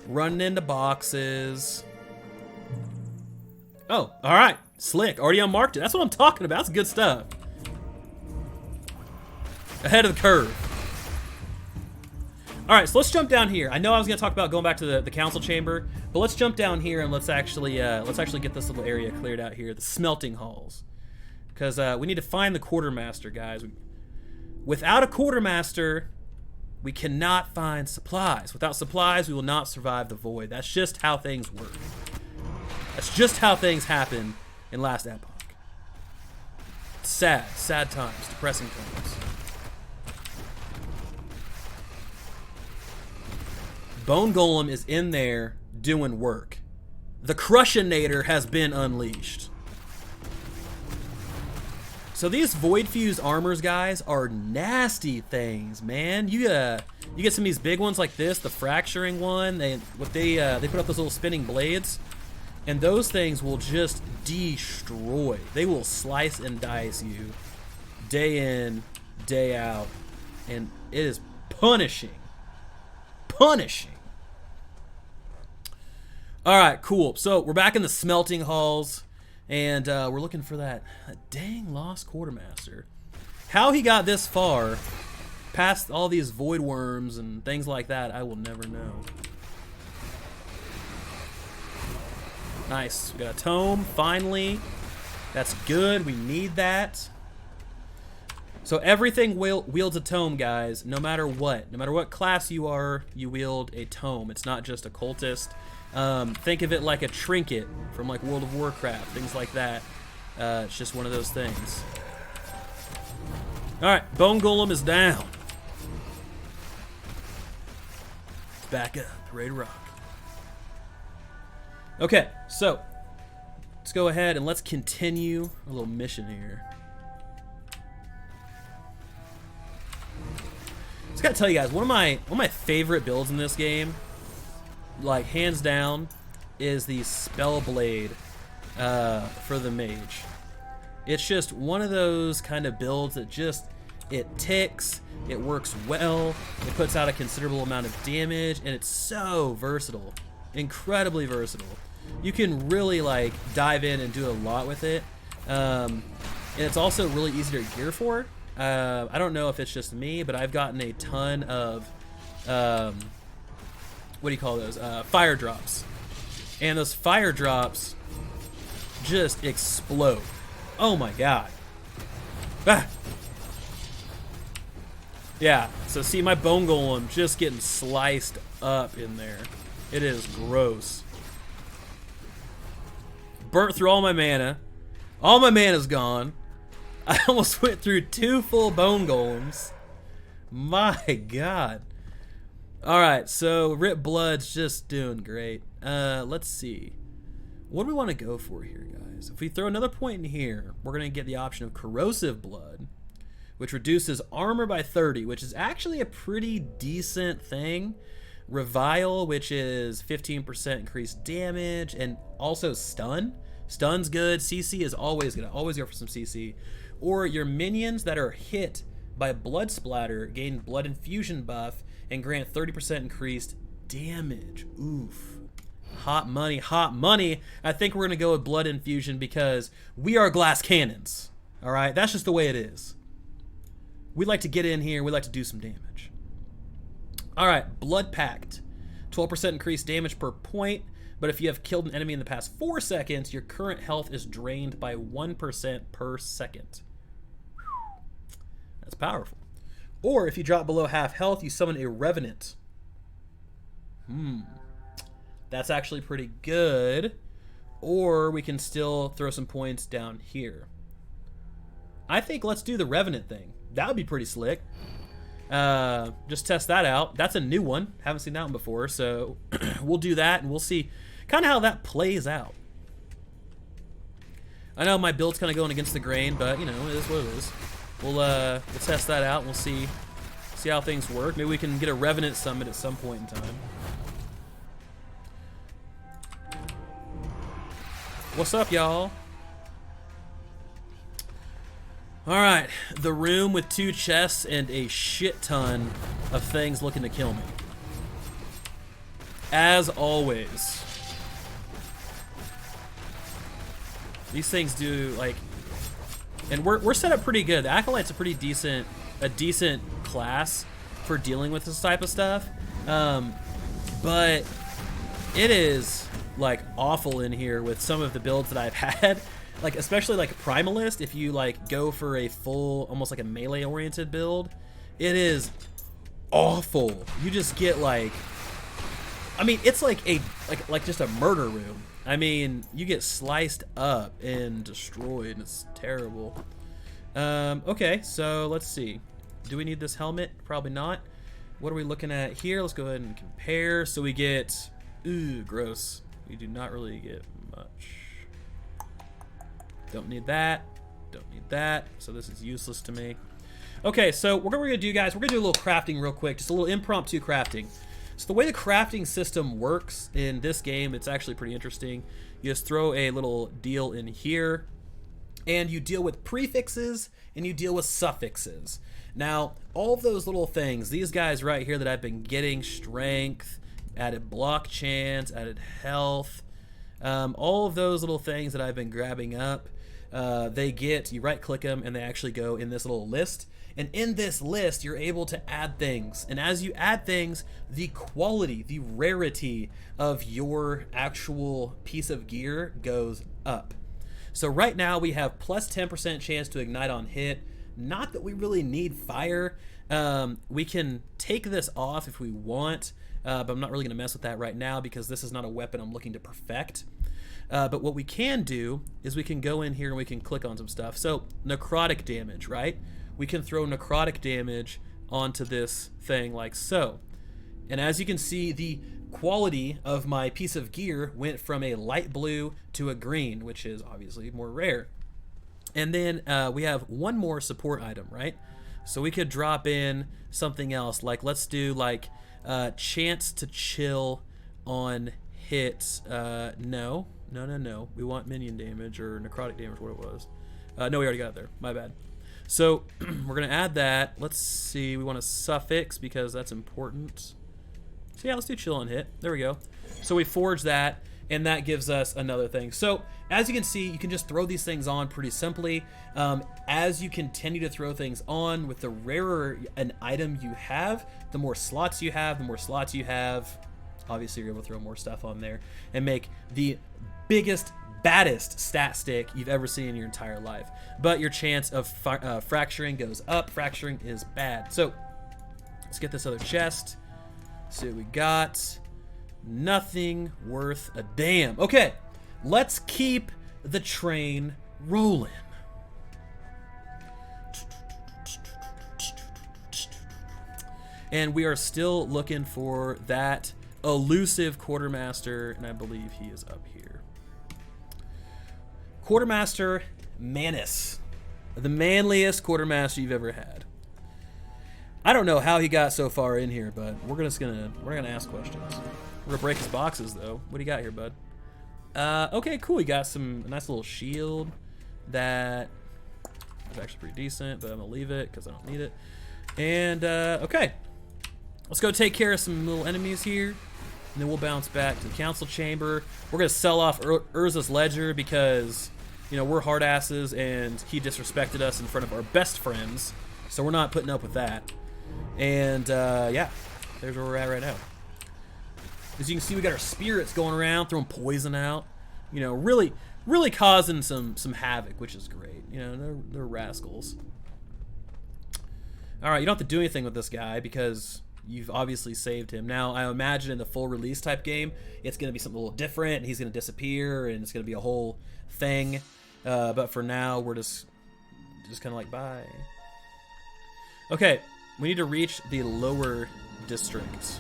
running into boxes. Oh, all right. Slick. Already unmarked it. That's what I'm talking about. That's good stuff. Ahead of the curve. All right, so let's jump down here. I know I was going to talk about going back to the council chamber, but let's jump down here and let's actually get this little area cleared out here, the smelting halls, because we need to find the quartermaster, guys. Without a quartermaster, we cannot find supplies. Without supplies, we will not survive the void. That's just how things work. That's just how things happen in Last Epoch. Sad times, depressing times. Bone Golem is in there doing work. The Crushinator has been unleashed. So these Void Fused armors, guys, are nasty things, man. You get some of these big ones like this, the Fracturing one. They put up those little spinning blades, and those things will just destroy. They will slice and dice you day in, day out, and it is punishing. All right, cool. So we're back in the smelting halls, and we're looking for that dang lost quartermaster. How he got this far, past all these void worms and things like that, I will never know. Nice. We got a tome, finally. That's good. We need that. So everything wields a tome, guys. No matter what class you are, you wield a tome. It's not just a cultist. Think of it like a trinket from like World of Warcraft, things like that. It's just one of those things. All right, Bone Golem is down. Back up, ready to rock. Okay, so let's go ahead and let's continue a little mission here. Just gotta tell you guys, one of my favorite builds in this game, like hands down, is the Spell Blade for the mage. It's just one of those kind of builds that just, it ticks, it works well, it puts out a considerable amount of damage, and it's so versatile, incredibly versatile. You can really dive in and do a lot with it, and it's also really easy to gear for. I don't know if it's just me, but I've gotten a ton of, what do you call those? Fire drops. And those fire drops just explode. Oh my god. Ah. Yeah, so see my bone golem just getting sliced up in there. It is gross. Burnt through all my mana. All my mana's gone. I almost went through 2 full bone golems. My god. Alright, so Rip Blood's just doing great. Let's see. What do we want to go for here, guys? If we throw another point in here, we're going to get the option of Corrosive Blood, which reduces armor by 30, which is actually a pretty decent thing. Revile, which is 15% increased damage, and also stun. Stun's good. CC is always good. I always go for some CC. Or your minions that are hit by blood splatter gain blood infusion buff and grant 30% increased damage. Oof. Hot money, hot money. I think we're going to go with blood infusion because we are glass cannons. All right? That's just the way it is. We like to get in here. We like to do some damage. All right, Blood Pact. 12% increased damage per point, but if you have killed an enemy in the past 4 seconds, your current health is drained by 1% per second. That's powerful. Or if you drop below half health, you summon a Revenant. That's actually pretty good. Or we can still throw some points down here. I think let's do the Revenant thing. That would be pretty slick. Just test that out. That's a new one. Haven't seen that one before, so we'll do that and we'll see kind of how that plays out. I know my build's kind of going against the grain, but you know, it is what it is. We'll test that out and we'll see how things work. Maybe we can get a Revenant summit at some point in time. What's up, y'all? Alright, the room with 2 chests and a shit ton of things looking to kill me. As always. These things do, like... And we're set up pretty good. The Acolyte's a pretty decent class for dealing with this type of stuff. But it is, like, awful in here with some of the builds that I've had. Like, especially like Primalist, if you like go for a full, almost like a melee oriented build, it is awful. You just get like, I mean, it's like like just a murder room. I mean, you get sliced up and destroyed. It's terrible. Okay, so let's see. Do we need this helmet? Probably not. What are we looking at here? Let's go ahead and compare. So we get, ooh, gross. We do not really get much. Don't need that. Don't need that. So this is useless to me. Okay, so what we're going to do, guys, we're going to do a little crafting real quick. Just a little impromptu crafting. So the way the crafting system works in this game, it's actually pretty interesting. You just throw a little deal in here, and you deal with prefixes, and you deal with suffixes. Now, all of those little things, these guys right here that I've been getting, strength, added block chance, added health, all of those little things that I've been grabbing up, they get, you right click them and they actually go in this little list. And in this list, you're able to add things. And as you add things, the quality, the rarity of your actual piece of gear goes up. So right now we have plus 10% chance to ignite on hit. Not that we really need fire. We can take this off if we want, but I'm not really gonna mess with that right now because this is not a weapon I'm looking to perfect. But what we can do is we can go in here and we can click on some stuff. So necrotic damage, right? We can throw necrotic damage onto this thing like so. And as you can see, the quality of my piece of gear went from a light blue to a green, which is obviously more rare. And then we have one more support item, right? So we could drop in something else, like let's do like chance to chill on hits. No. We want minion damage or necrotic damage, what it was. No, we already got it there. My bad. So we're going to add that. Let's see. We want a suffix because that's important. So yeah, let's do chill on hit. There we go. So we forge that. and that gives us another thing. So as you can see, you can just throw these things on pretty simply. As you continue to throw things on, with the rarer an item you have, the more slots you have. Obviously, you're able to throw more stuff on there and make the biggest, baddest stat stick you've ever seen in your entire life. But your chance of fracturing goes up. Fracturing is bad. So let's get this other chest. See what we got. Nothing worth a damn. Okay, let's keep the train rolling. And we are still looking for that elusive quartermaster, and I believe he is up here. Quartermaster Manus, the manliest quartermaster you've ever had. I don't know how he got so far in here, but we're gonna ask questions. We're gonna break his boxes though. What do you got here, bud? Okay, cool. You got a nice little shield that is actually pretty decent, but I'm gonna leave it because I don't need it. And okay, let's go take care of some little enemies here, and then we'll bounce back to the council chamber. We're gonna sell off Urza's ledger because, you know, we're hard asses and he disrespected us in front of our best friends, so we're not putting up with that. And yeah, there's where we're at right now. As you can see, we got our spirits going around, throwing poison out. You know, really causing some havoc, which is great. You know, they're rascals. All right, you don't have to do anything with this guy because you've obviously saved him. Now, I imagine in the full release type game, it's going to be something a little different, and he's going to disappear, and it's going to be a whole thing. But for now, we're just kind of like, bye. Okay, we need to reach the lower district.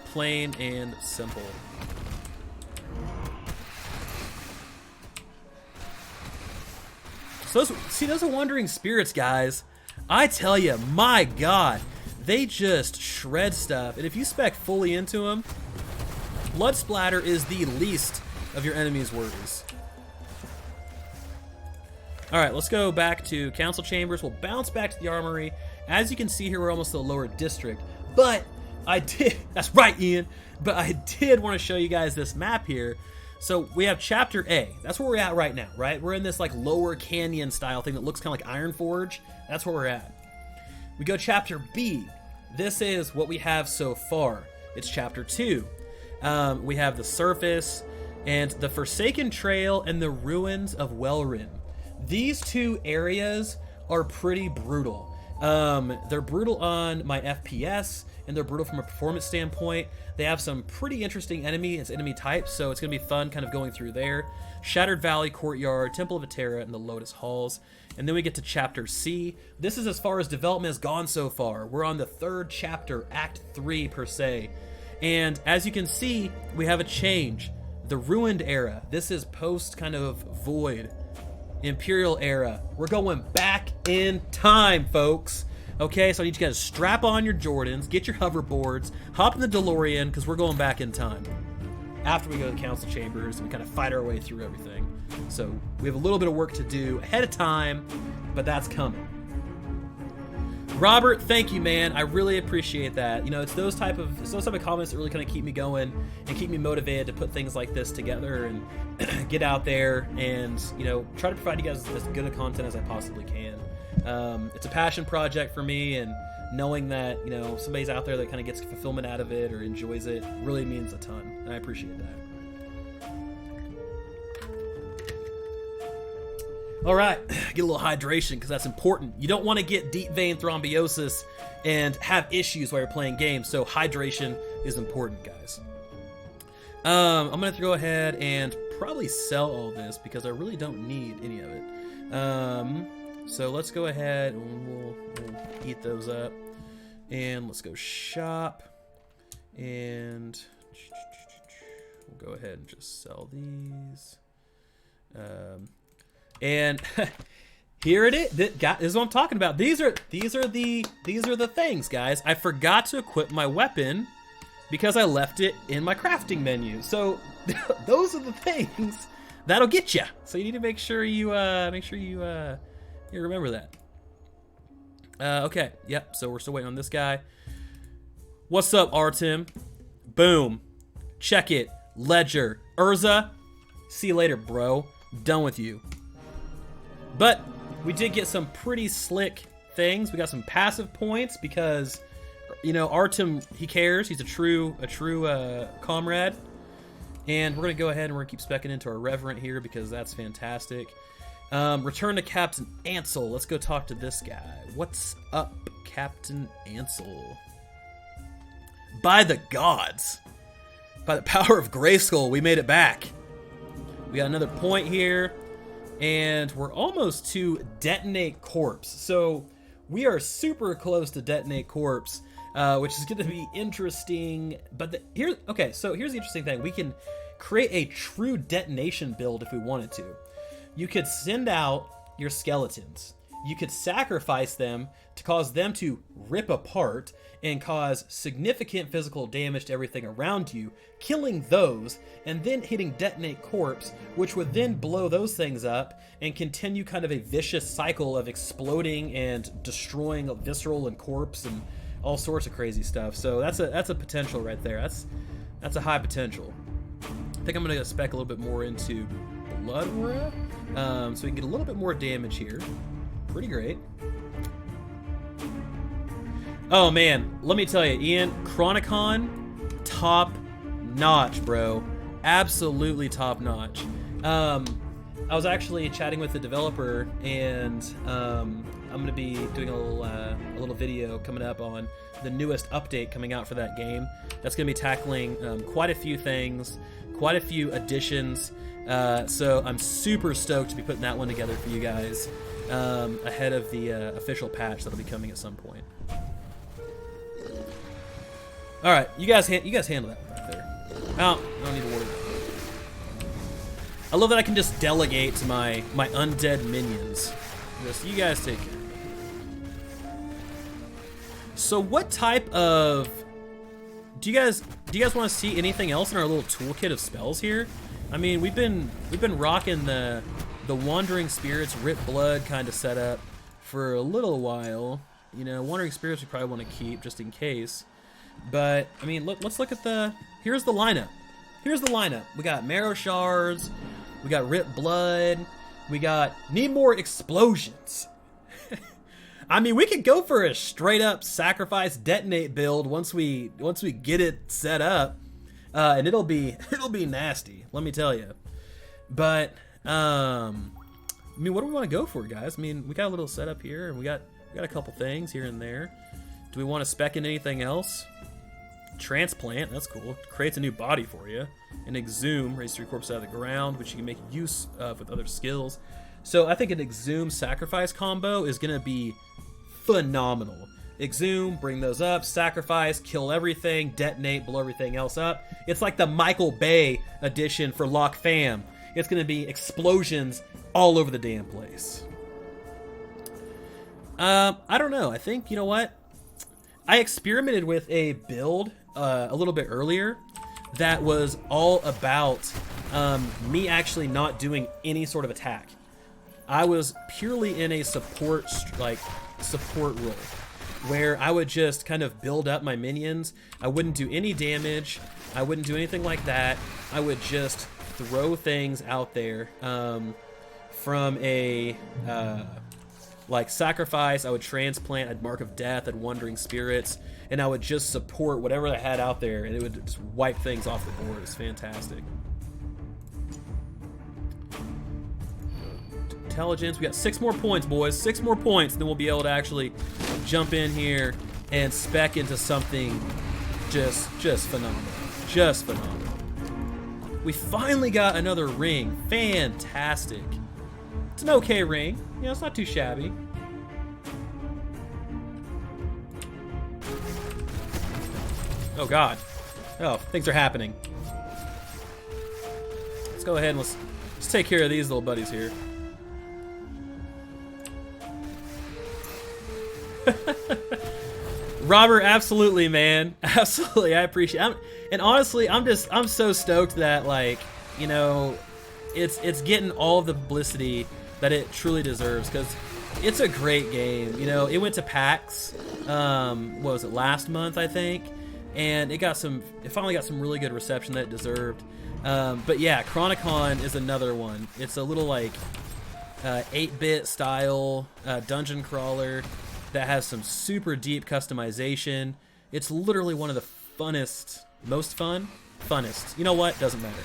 Plain and simple. So those are wandering spirits, guys. I tell you, my God, they just shred stuff. And if you spec fully into them, blood splatter is the least of your enemy's worries. All right, let's go back to council chambers. We'll bounce back to the armory. As you can see here, we're almost to the lower district. But that's right, Ian. But I did want to show you guys this map here. So we have Chapter A. That's where we're at right now, right? We're in this like lower canyon style thing that looks kind of like Ironforge. That's where we're at. We go Chapter B. This is what we have so far. It's Chapter 2. We have the surface and the Forsaken Trail and the ruins of Welrin. These two areas are pretty brutal. They're brutal on my FPS, and they're brutal from a performance standpoint. They have some pretty interesting enemy types, so it's going to be fun kind of going through there. Shattered Valley, Courtyard, Temple of Atera, and the Lotus Halls. And then we get to Chapter C. This is as far as development has gone so far. We're on the 3rd chapter, Act 3 per se. And as you can see, we have a change. The Ruined Era. This is post kind of Void. Imperial Era. We're going back in time, folks. Okay, so I need you guys to strap on your Jordans, get your hoverboards, hop in the DeLorean, because we're going back in time. After we go to the council chambers, and we kind of fight our way through everything. So we have a little bit of work to do ahead of time, but that's coming. Robert, thank you, man. I really appreciate that. You know, it's those type of comments that really kind of keep me going and keep me motivated to put things like this together and get out there and, you know, try to provide you guys as good a content as I possibly can. It's a passion project for me, and knowing that, you know, somebody's out there that kind of gets fulfillment out of it or enjoys it really means a ton, and I appreciate that. All right, get a little hydration because that's important. You don't want to get deep vein thrombosis and have issues while you're playing games, so hydration is important, guys. I'm going to go ahead and probably sell all this because I really don't need any of it. So let's go ahead and we'll eat those up. And let's go shop. And we'll go ahead and just sell these. And here it is. This is what I'm talking about. These are the things, guys. I forgot to equip my weapon because I left it in my crafting menu. So those are the things that'll get you. So you need to make sure you remember that. Okay. Yep. So we're still waiting on this guy. What's up, Artem? Boom. Check it. Ledger, Urza, see you later, bro. Done with you. But we did get some pretty slick things. We got some passive points because, you know, Artem, he cares. He's a true comrade. And we're going to go ahead and we're going to keep specking into our Reverend here because that's fantastic. Return to Captain Ansel. Let's go talk to this guy. What's up, Captain Ansel? By the gods. By the power of Grayskull, we made it back. We got another point here. And we're almost to Detonate Corpse. So we are super close to Detonate Corpse, which is going to be interesting. But okay, so here's the interesting thing. We can create a true detonation build if we wanted to. You could send out your skeletons. You could sacrifice them to cause them to rip apart and cause significant physical damage to everything around you, killing those, and then hitting Detonate Corpse, which would then blow those things up and continue kind of a vicious cycle of exploding and destroying visceral and corpse and all sorts of crazy stuff. So that's a potential right there. That's a high potential. I think I'm gonna spec a little bit more into Blood Aura, so we can get a little bit more damage here. Pretty great. Oh man, let me tell you, Ian, Chronicon, top notch, bro. Absolutely top notch. I was actually chatting with the developer, and I'm gonna be doing a little video coming up on the newest update coming out for that game. That's gonna be tackling quite a few things, quite a few additions. So I'm super stoked to be putting that one together for you guys ahead of the official patch that'll be coming at some point. All right, you guys handle that right there. I don't need to worry about it. I love that I can just delegate to my undead minions. Just you guys take care. So what type of do you guys want to see anything else in our little toolkit of spells here? I mean, we've been rocking the Wandering Spirits, Rip Blood kind of setup for a little while. You know, Wandering Spirits we probably want to keep just in case. But I mean, let's look at here's the lineup. Here's the lineup. We got Marrow Shards, we got Rip Blood, we got need more explosions. I mean, we could go for a straight up sacrifice detonate build once we get it set up, and it'll be nasty. Let me tell you. But I mean, what do we want to go for, guys? I mean, we got a little setup here, and we got a couple things here and there. Do we want to spec in anything else? Transplant, that's cool. Creates a new body for you. An Exhume, raise 3 corpses out of the ground, which you can make use of with other skills. So I think an Exhume sacrifice combo is going to be phenomenal. Exhume, bring those up, sacrifice, kill everything, detonate, blow everything else up. It's like the Michael Bay edition for Lock Fam. It's going to be explosions all over the damn place. I don't know. I think, you know what? I experimented with a build a little bit earlier that was all about me actually not doing any sort of attack. I was purely in a support role where I would just kind of build up my minions. I wouldn't do any damage. I wouldn't do anything like that. I would just throw things out there from a like sacrifice. I would transplant, I'd Mark of Death, I'd Wandering Spirits, and I would just support whatever I had out there, and it would just wipe things off the board. It's fantastic. Intelligence, we got 6 more points, boys. 6 more points, then we'll be able to actually jump in here and spec into something just phenomenal. Just phenomenal. We finally got another ring. Fantastic. It's an okay ring. You know, it's not too shabby. Oh god. Oh, things are happening. Let's go ahead and let's take care of these little buddies here. Robert, absolutely, man. Absolutely, I appreciate it. And honestly, I'm so stoked that, like, you know, it's getting all of the publicity that it truly deserves, because it's a great game. You know, it went to PAX, what was it, last month, I think, and it finally got some really good reception that it deserved. But yeah, Chronicon is another one. It's a little like 8-bit style dungeon crawler that has some super deep customization. It's literally one of the funnest, funnest. You know what? Doesn't matter.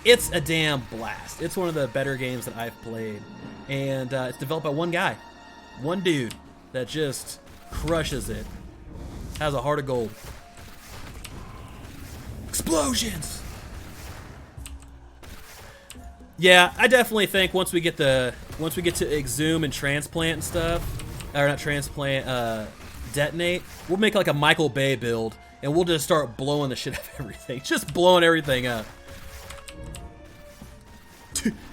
It's a damn blast. It's one of the better games that I've played. And it's developed by one guy. One dude that just crushes it. Has a heart of gold. Explosions! Yeah, I definitely think once we get to exhume and transplant and stuff, or not transplant, detonate, we'll make like a Michael Bay build, and we'll just start blowing the shit out of everything. Just blowing everything up.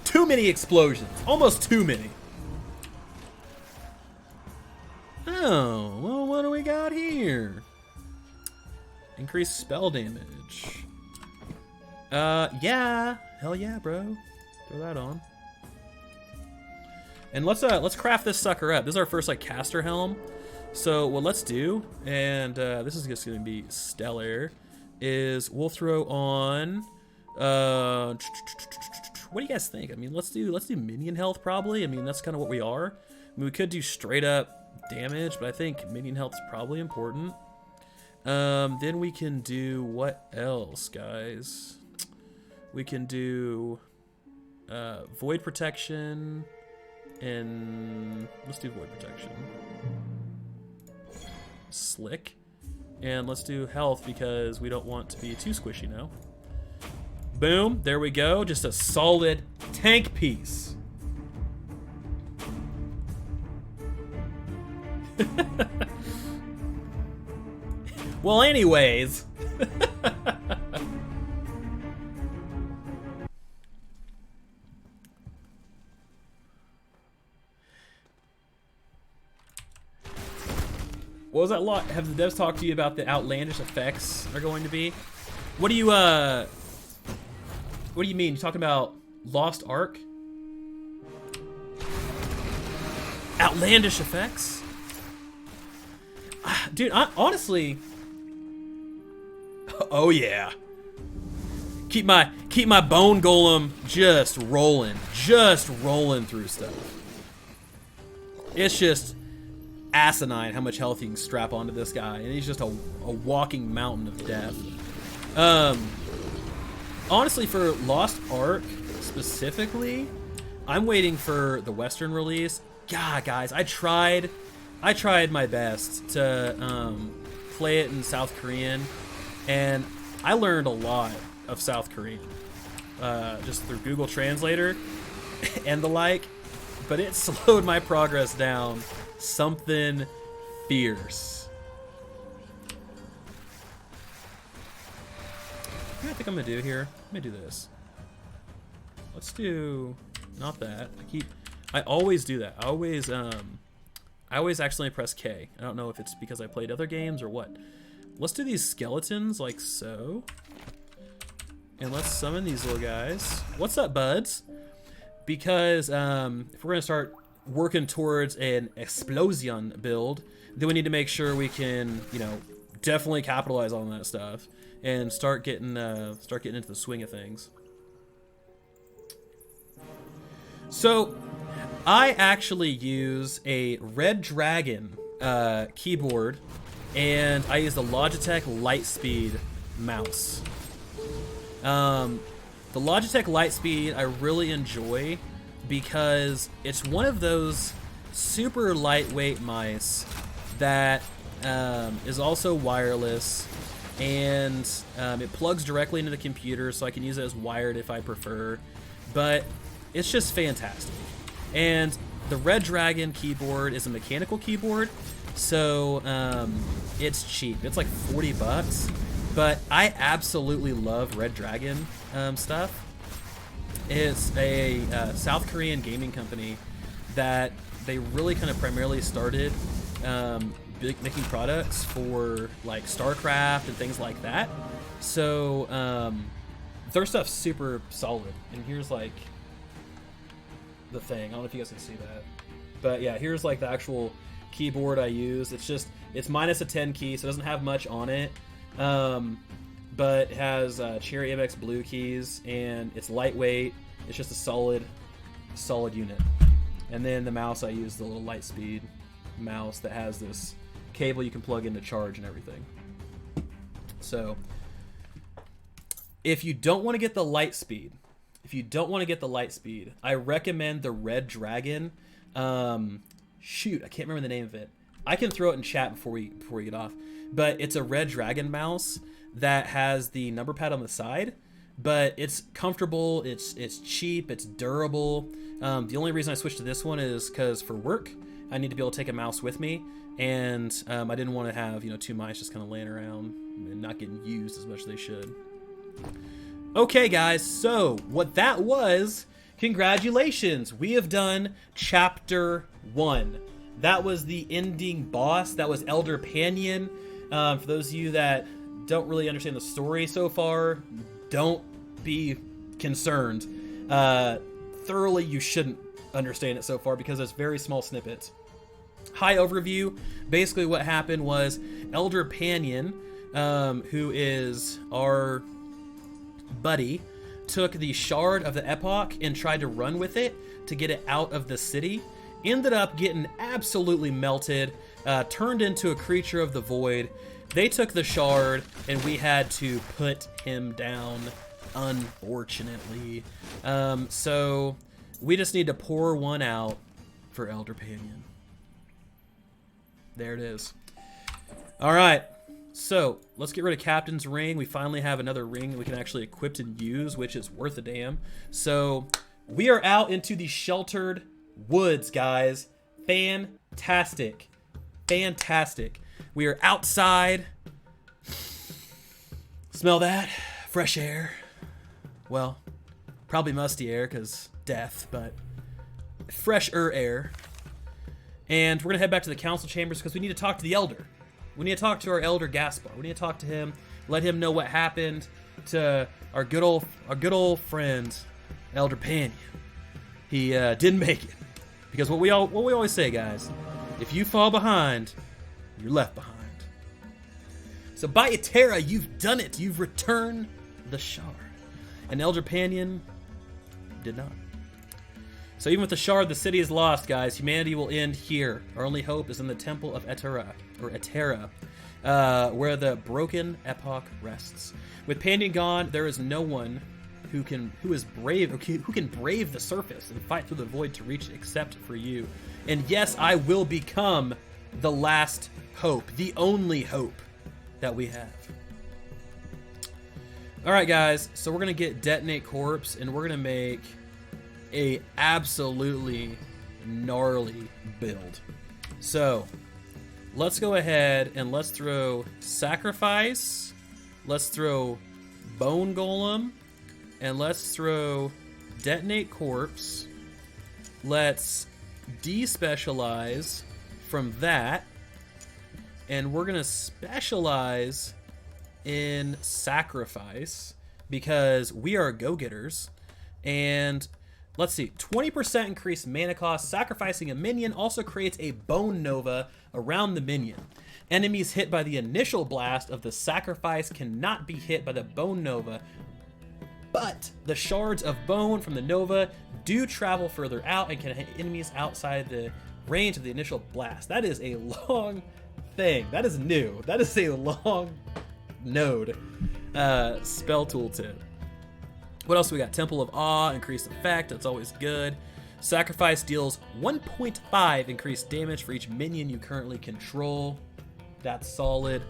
Too many explosions. Almost too many. Oh, well, what do we got here? Increased spell damage. Yeah. Hell yeah, bro. Throw that on. And let's craft this sucker up. This is our first like caster helm. So what let's do, and this is just gonna be stellar, is we'll throw on what do you guys think? I mean, let's do minion health probably. I mean, that's kind of what we are. I mean, we could do straight up damage, but I think minion health is probably important. Then we can do what else, guys? We can do void protection, and let's do void protection. Slick, and let's do health because we don't want to be too squishy now. Boom, there we go. Just a solid tank piece. Well, anyways. What was that lot? Have the devs talked to you about the outlandish effects are going to be? What do you mean? You talking about Lost Ark? Outlandish effects? Dude, honestly, oh yeah. Keep my bone golem just rolling through stuff. It's just asinine how much health you can strap onto this guy, and he's just a walking mountain of death. Honestly, for Lost Ark specifically, I'm waiting for the Western release. God, guys, I tried my best to play it in South Korean, and I learned a lot of South Korean just through Google Translator and the like, but it slowed my progress down something fierce. What do I think I'm gonna do here? Let me do this. Let's do not that. I always do that. I always accidentally press K. I don't know if it's because I played other games or what. Let's do these skeletons like so. And let's summon these little guys. What's up, buds? Because if we're gonna start working towards an explosion build, then we need to make sure we can, you know, definitely capitalize on that stuff and start getting into the swing of things. So I actually use a Red Dragon keyboard, and I use the Logitech Lightspeed mouse. The Logitech Lightspeed I really enjoy because it's one of those super lightweight mice that is also wireless, and it plugs directly into the computer, so I can use it as wired if I prefer, but it's just fantastic. And the Red Dragon keyboard is a mechanical keyboard, so it's cheap. It's like 40 bucks, but I absolutely love Red Dragon stuff. It's a South Korean gaming company that they really kind of primarily started making products for like StarCraft and things like that. So their stuff's super solid. And here's like the thing. I don't know if you guys can see that, but yeah, here's like the actual keyboard I use. It's -a 10 key, so it doesn't have much on it. but it has Cherry MX blue keys, and it's lightweight. It's just a solid unit. And then the mouse, I use the little Lightspeed mouse that has this cable you can plug in to charge and everything. So if you don't want to get the Lightspeed, I recommend the Red Dragon. Shoot, I can't remember the name of it. I can throw it in chat before we get off. But it's a Red Dragon mouse that has the number pad on the side, but it's comfortable, it's cheap, it's durable. The only reason I switched to this one is because for work, I need to be able to take a mouse with me, and I didn't want to have, you know, two mice just kind of laying around and not getting used as much as they should. Okay, guys, so what that was, congratulations, we have done Chapter 1. That was the ending boss. That was Elder Panion. For those of you that don't really understand the story so far, don't be concerned. Thoroughly, you shouldn't understand it so far because it's very small snippets. High overview. Basically what happened was Elder Panion, who is our buddy, took the shard of the Epoch and tried to run with it to get it out of the city. Ended up getting absolutely melted, turned into a creature of the void. They took the shard and we had to put him down, unfortunately. So we just need to pour one out for Elder Panion. There it is. All right, so let's get rid of Captain's Ring. We finally have another ring that we can actually equip and use, which is worth a damn. So we are out into the sheltered woods, guys. Fantastic. Fantastic. We are outside. Smell that? Fresh air. Well, probably musty air because death, but fresher air. And we're going to head back to the council chambers because we need to talk to the elder. We need to talk to our elder Gaspar. We need to talk to him, let him know what happened to our good old friend, Elder Panion. He didn't make it. Because what we always say, guys, if you fall behind, you're left behind. So Bayatera, you've done it. You've returned the shard. And Elder Panion did not. So even with the shard, the city is lost, guys. Humanity will end here. Our only hope is in the Temple of Etera, where the broken epoch rests. With Panion gone, there is no one who can brave the surface and fight through the void to reach it except for you. And yes, I will become the last hope, the only hope that we have. All right, guys. So we're gonna get Detonate Corpse, and we're gonna make a absolutely gnarly build. So let's go ahead and let's throw Sacrifice, let's throw Bone Golem, and let's throw Detonate Corpse. Let's despecialize from that, and we're gonna specialize in Sacrifice because we are go-getters. And let's see, 20% increased mana cost. Sacrificing a minion also creates a Bone Nova around the minion. Enemies hit by the initial blast of the Sacrifice cannot be hit by the Bone Nova, but the shards of bone from the Nova do travel further out and can hit enemies outside the range of the initial blast. That is a long thing. That is new. That is a long node spell tooltip. What else we got? Temple of Awe, increased effect. That's always good. Sacrifice deals 1.5 increased damage for each minion you currently control. That's solid.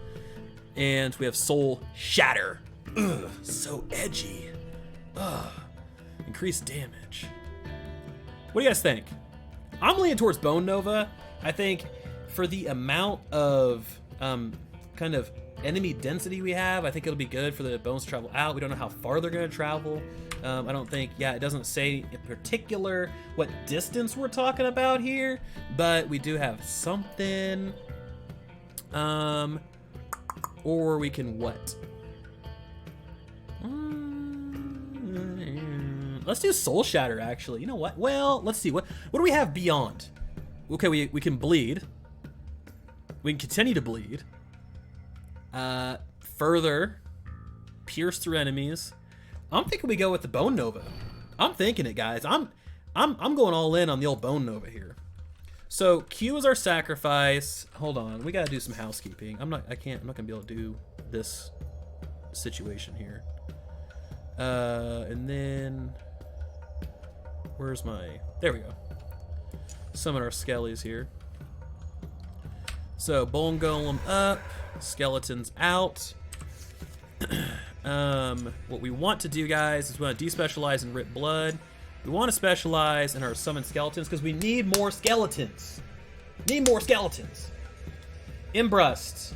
And we have Soul Shatter. Ugh, so edgy. Ugh. Increased damage. What do you guys think? I'm leaning towards Bone Nova. I think for the amount of kind of enemy density we have, I think it'll be good for the bones to travel out. We don't know how far they're going to travel. I don't think, it doesn't say in particular what distance we're talking about here, but we do have something. Or we can what? Let's do Soul Shatter, actually. You know what? Well, let's see. What do we have beyond? Okay, we can bleed. We can continue to bleed. Further. pierce through enemies. I'm thinking we go with the Bone Nova. I'm thinking it, guys. I'm going all in on the old Bone Nova here. So Q is our sacrifice. Hold on, we gotta do some housekeeping. I'm not gonna be able to do this situation here. And then where's my? There we go. Summon our skellies here. So Bone Golem up, skeletons out. What we want to do, guys, is we want to despecialize and rip blood. We want to specialize in our summon skeletons because we need more skeletons. Need more skeletons. Imbrust.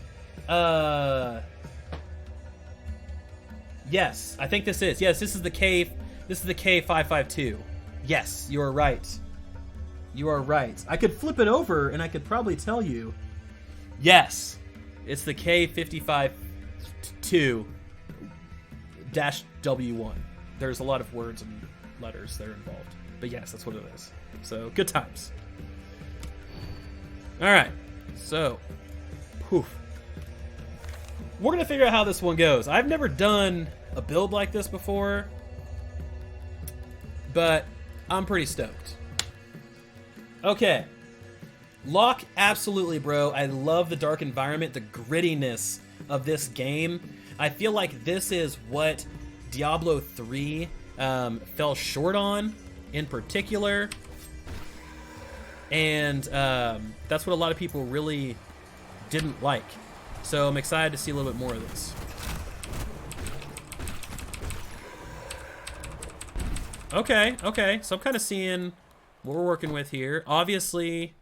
Yes, I think this is. Yes, this is the K. This is the K552. Yes, you are right. You are right. I could flip it over and I could probably tell you. Yes, it's the K552-W1. There's a lot of words and letters that are involved, but yes, that's what it is. So good times. All right, so poof. We're gonna figure out how this one goes. I've never done a build like this before, but I'm pretty stoked. Okay. Locke, absolutely, bro. I love the dark environment, the grittiness of this game. I feel like this is what Diablo 3 fell short on in particular. And that's what a lot of people really didn't like. So I'm excited to see a little bit more of this. Okay, okay. So I'm kind of seeing what we're working with here. Obviously,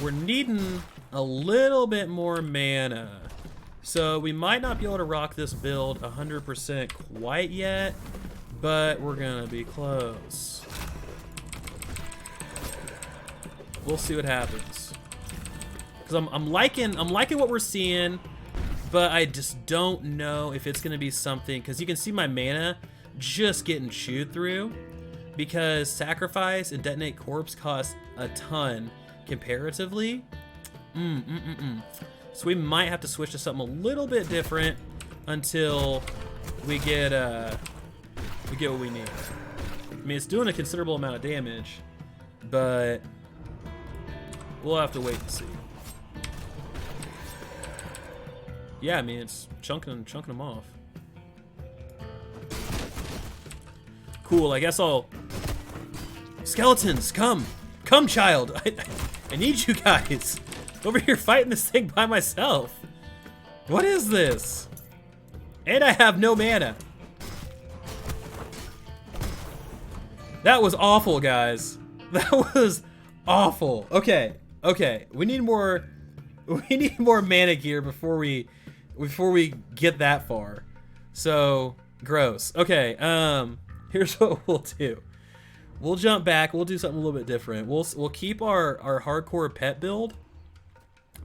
we're needing a little bit more mana. So we might not be able to rock this build 100% quite yet, but we're gonna be close. We'll see what happens. Because I'm liking what we're seeing, but I just don't know if it's gonna be something, because you can see my mana just getting chewed through, because Sacrifice and Detonate Corpse cost a ton comparatively. So we might have to switch to something a little bit different until we get what we need. I mean, it's doing a considerable amount of damage, but we'll have to wait and see. Yeah, I mean, it's chunking them off. Cool, I guess I'll... Skeletons, come! Come, child! I need you guys! Over here fighting this thing by myself. What is this? And I have no mana. That was awful, guys. That was awful. Okay, okay. We need more mana gear before we get that far. So gross. Okay, here's what we'll do. We'll jump back. We'll do something a little bit different. We'll keep our hardcore pet build,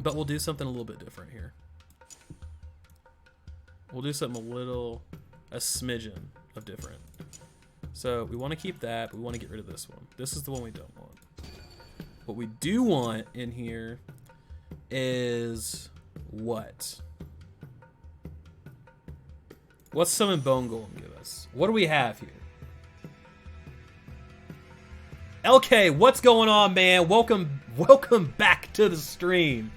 but we'll do something a little bit different here. We'll do something a smidgen of different. So we want to keep that, but we want to get rid of this one. This is the one we don't want. What we do want in here is what? What's Summon Bone Golem give us? What do we have here? LK, what's going on, man? Welcome back to the stream.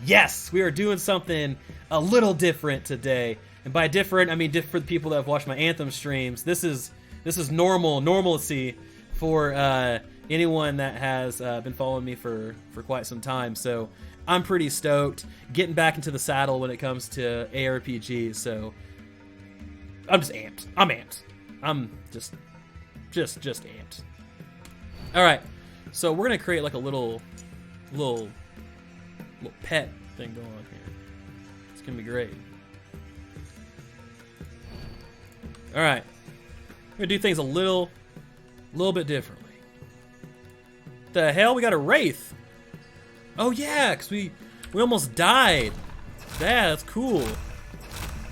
Yes, we are doing something a little different today. And by different, I mean different people that have watched my Anthem streams. This is normalcy for anyone that has been following me for quite some time. So I'm pretty stoked getting back into the saddle when it comes to ARPG. So I'm just amped. I'm amped. I'm just amped. All right, so we're gonna create like a little pet thing going on here. It's gonna be great. All right, we're gonna do things a little bit differently. The hell, we got a Wraith. Oh yeah, cause we almost died. Yeah, that's cool.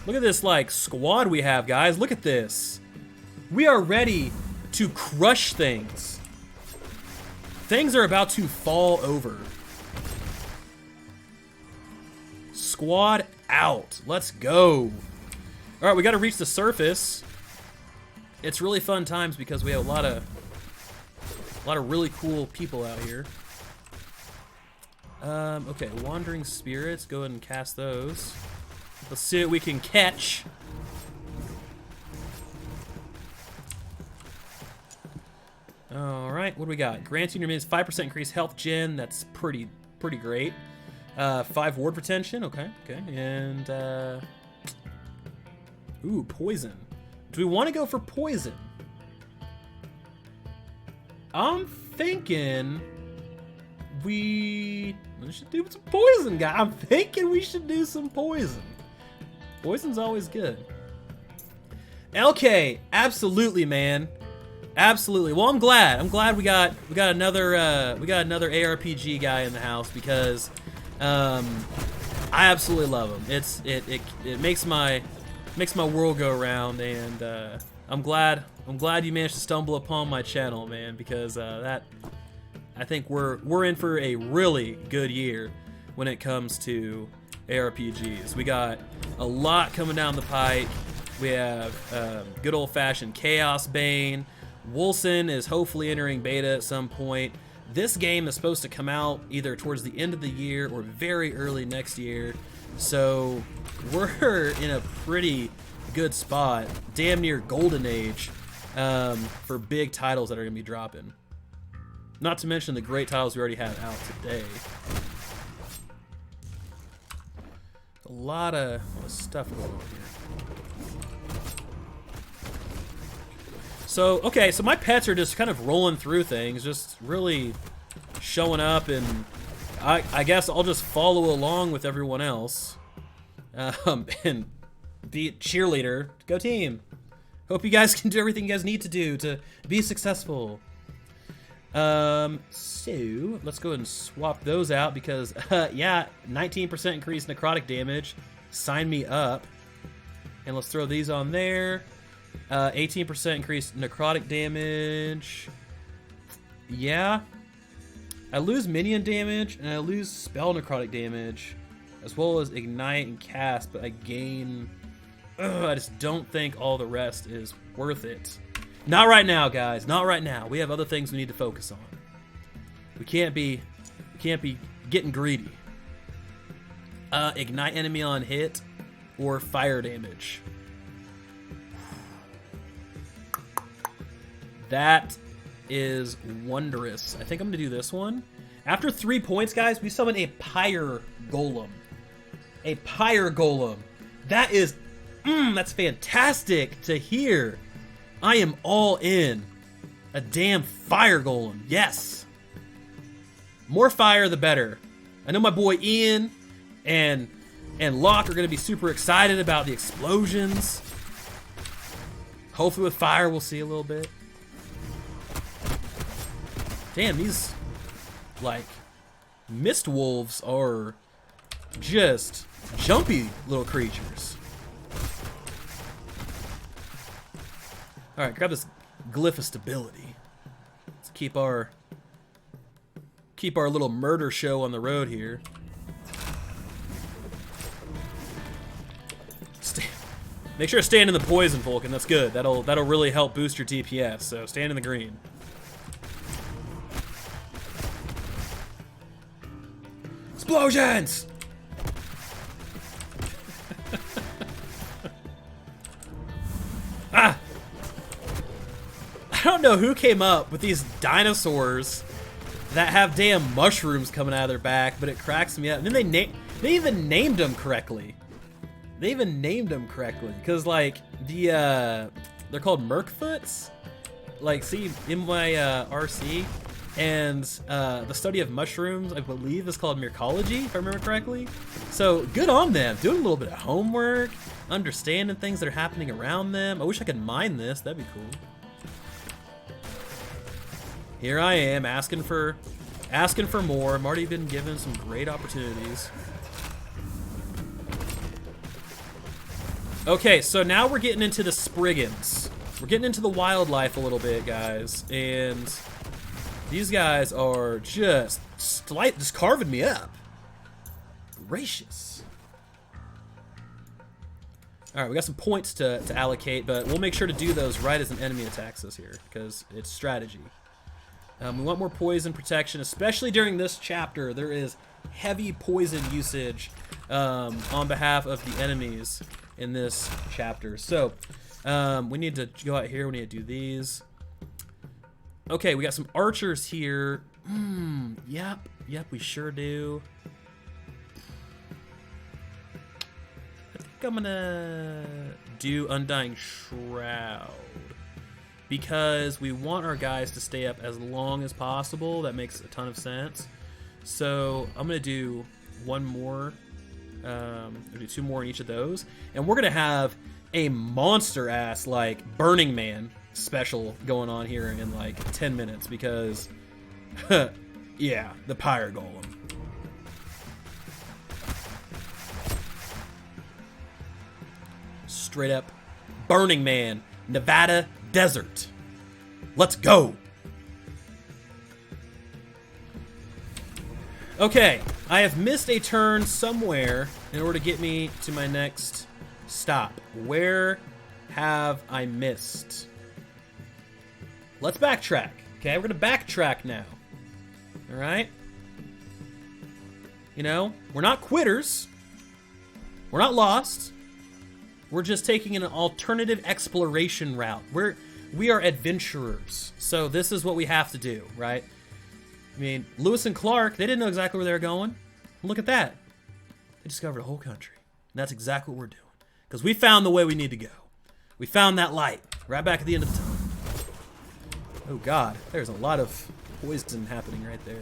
Look at this like squad we have, guys. Look at this. We are ready to crush things. Things are about to fall over. Squad out. Let's go. All right, we got to reach the surface. It's really fun times because we have a lot of really cool people out here. Okay, wandering spirits. Go ahead and cast those. Let's see what we can catch. All right, what do we got? Granting your minions 5% increased health gen. That's pretty great. 5 ward retention. Okay. And ooh, poison. Do we want to go for poison? I'm thinking we should do some poison, guy. I'm thinking we should do some poison. Poison's always good. LK, absolutely, man. Absolutely. Well, I'm glad we got another ARPG guy in the house because I absolutely love him. It makes my world go around, and I'm glad you managed to stumble upon my channel, man, because I think we're in for a really good year when it comes to ARPGs. We got a lot coming down the pike. We have good old-fashioned Chaos Bane. WOLCEN is hopefully entering beta at some point. This game is supposed to come out either towards the end of the year or very early next year. So we're in a pretty good spot, damn near golden age, for big titles that are going to be dropping. Not to mention the great titles we already have out today. A lot of stuff going on here. So, okay, so my pets are just kind of rolling through things, just really showing up, and I guess I'll just follow along with everyone else and be a cheerleader. Go team. Hope you guys can do everything you guys need to do to be successful. So let's go ahead and swap those out because, yeah, 19% increased necrotic damage. Sign me up. And let's throw these on there. 18% increased necrotic damage. Yeah. I lose minion damage, and I lose spell necrotic damage, as well as ignite and cast, but I gain... I just don't think all the rest is worth it. Not right now, guys. Not right now. We have other things we need to focus on. We can't be getting greedy. Ignite enemy on hit, or fire damage. That is wondrous. I think I'm gonna do this one. After 3 points, guys, we summon a Pyre Golem. A Pyre Golem. That is, that's fantastic to hear. I am all in. A damn Fire Golem, yes. More fire, the better. I know my boy Ian and Locke are gonna be super excited about the explosions. Hopefully with fire, we'll see a little bit. Damn, these, like, mist wolves are just jumpy little creatures. Alright, grab this glyph of stability. Let's keep our little murder show on the road here. Make sure to stand in the poison, Vulkan. That's good. That'll really help boost your DPS, so stand in the green. Explosions! Ah! I don't know who came up with these dinosaurs that have damn mushrooms coming out of their back, but it cracks me up. And then they even named them correctly. They even named them correctly, because like they're called Mercfoots. Like, see in my RC. And the study of mushrooms, I believe, is called mycology, if I remember correctly. So good on them, doing a little bit of homework, understanding things that are happening around them. I wish I could mine this, that'd be cool. Here I am, asking for more. I'm already been given some great opportunities. Okay, so now we're getting into the Spriggans. We're getting into the wildlife a little bit, guys, and these guys are just carving me up. Gracious. All right, we got some points to allocate, but we'll make sure to do those right as an enemy attacks us here, because it's strategy. We want more poison protection, especially during this chapter. There is heavy poison usage on behalf of the enemies in this chapter. So we need to go out here. We need to do these. Okay, we got some archers here. Yep, we sure do. I'm gonna do Undying Shroud because we want our guys to stay up as long as possible. That makes a ton of sense. So I'm gonna do one more, do two more in each of those, and we're gonna have a monster ass like Burning Man special going on here in like 10 minutes because yeah, the Pyre Golem. Straight up Burning Man, Nevada desert. Let's go. Okay, I have missed a turn somewhere in order to get me to my next stop. Where have I missed? Let's backtrack. Okay, we're gonna backtrack now. All right. You know, we're not quitters. We're not lost. We're just taking an alternative exploration route. We are adventurers. So this is what we have to do, right? I mean, Lewis and Clark, they didn't know exactly where they were going. Look at that. They discovered a whole country. And that's exactly what we're doing. Because we found the way we need to go. We found that light right back at the end of the tunnel. Oh God, there's a lot of poison happening right there.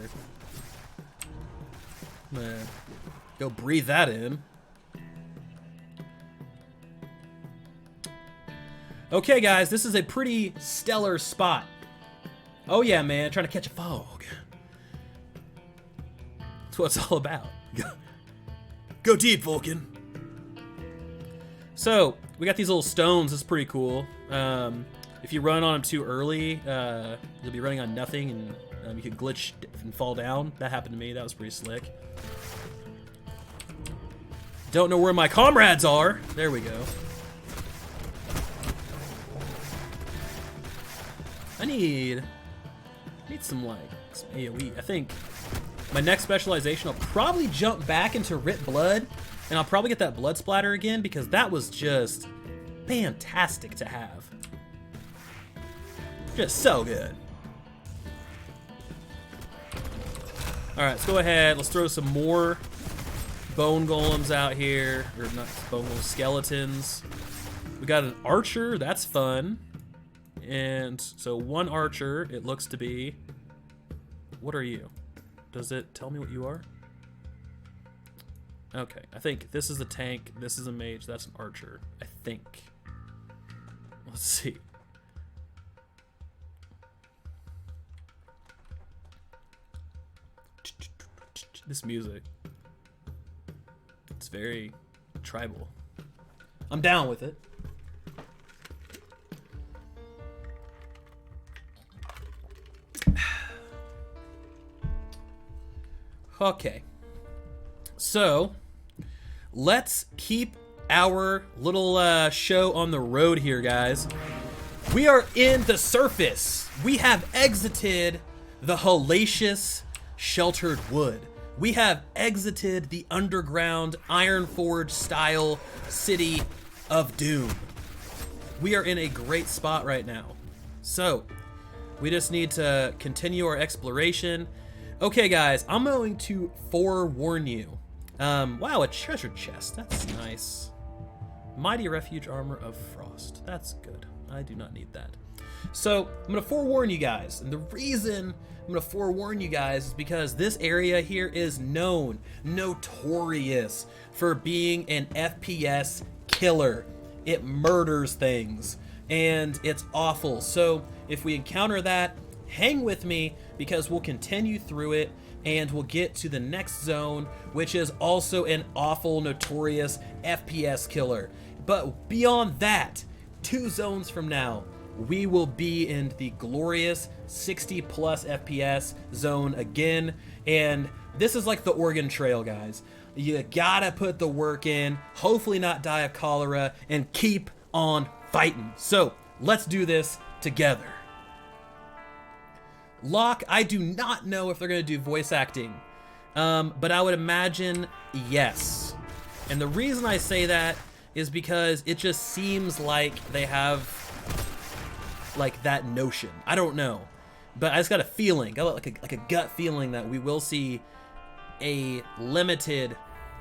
I'm gonna go breathe that in. Okay, guys, this is a pretty stellar spot. Oh yeah, man, trying to catch a fog. That's what it's all about. Go deep, Vulkan. So, we got these little stones. This is pretty cool. If you run on them too early, you'll be running on nothing, and you can glitch and fall down. That happened to me. That was pretty slick. Don't know where my comrades are. There we go. I need some AoE. I think my next specialization, I'll probably jump back into Rit Blood, and I'll probably get that blood splatter again because that was just fantastic to have. Just so good. All right, let's go ahead. Let's throw some more bone golems out here, or not bone golems, skeletons. We got an archer. That's fun. And so one archer, it looks to be. What are you? Does it tell me what you are? Okay, I think this is a tank, this is a mage, that's an archer, I think. Let's see. This music. It's very tribal. I'm down with it. Okay, so let's keep our little show on the road here, guys. We are in the surface. We have exited the hellacious sheltered wood. We have exited the underground Ironforge style city of doom. We are in a great spot right now. So we just need to continue our exploration. Okay, guys, I'm going to forewarn you. Wow, a treasure chest. That's nice. Mighty Refuge Armor of Frost. That's good. I do not need that. So, I'm going to forewarn you guys. And the reason I'm going to forewarn you guys is because this area here is notorious for being an FPS killer. It murders things. And it's awful. So, if we encounter that, hang with me because we'll continue through it and we'll get to the next zone, which is also an awful, notorious FPS killer. But beyond that, 2 zones from now, we will be in the glorious 60 plus FPS zone again. And this is like the Oregon Trail, guys. You gotta put the work in, hopefully not die of cholera, and keep on fighting. So let's do this together. Locke, I do not know if they're gonna do voice acting, but I would imagine yes. And the reason I say that is because it just seems like they have like that notion. I don't know, but I just got a feeling, like a gut feeling that we will see a limited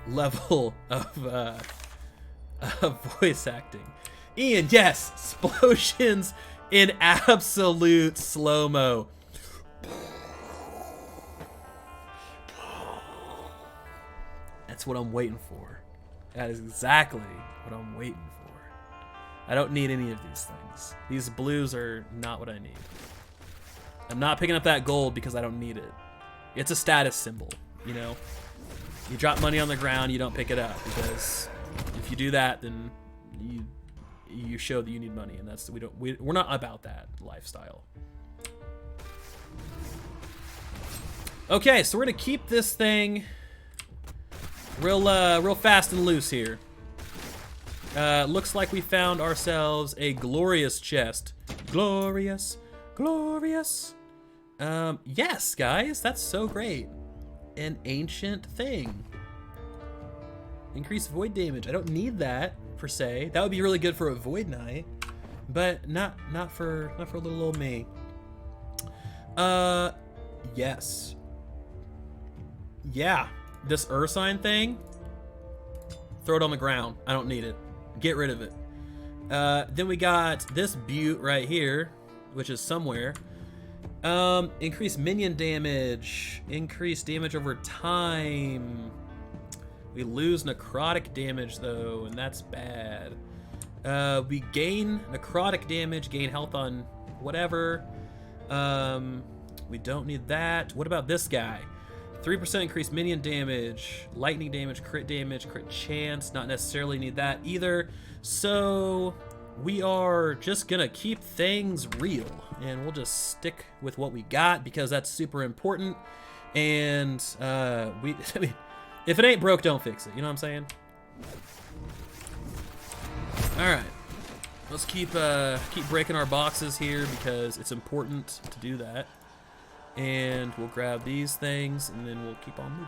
level of voice acting. Ian, yes, explosions in absolute slow-mo. That's what I'm waiting for. That is exactly what I'm waiting for. I don't need any of these things. These blues are not what I need. I'm not picking up that gold because I don't need it. It's a status symbol, you know? You drop money on the ground, you don't pick it up, because if you do that, then you show that you need money, and that's we're not about that lifestyle. Okay, so we're gonna keep this thing real fast and loose here. Looks like we found ourselves a glorious chest. Glorious, glorious. Yes, guys, that's so great. An ancient thing. Increase void damage. I don't need that per se. That would be really good for a void knight, but not for little old me. Yes. Yeah, this Ursine thing. Throw it on the ground. I don't need it. Get rid of it. Then we got this butte right here, which is somewhere. Increase minion damage. Increase damage over time. We lose necrotic damage though, and that's bad. We gain necrotic damage, gain health on whatever. We don't need that. What about this guy? 3% increased minion damage, lightning damage, crit chance. Not necessarily need that either. So we are just gonna keep things real, and we'll just stick with what we got because that's super important. And I mean, if it ain't broke, don't fix it. You know what I'm saying? All right, let's keep breaking our boxes here because it's important to do that. And we'll grab these things, and then we'll keep on moving.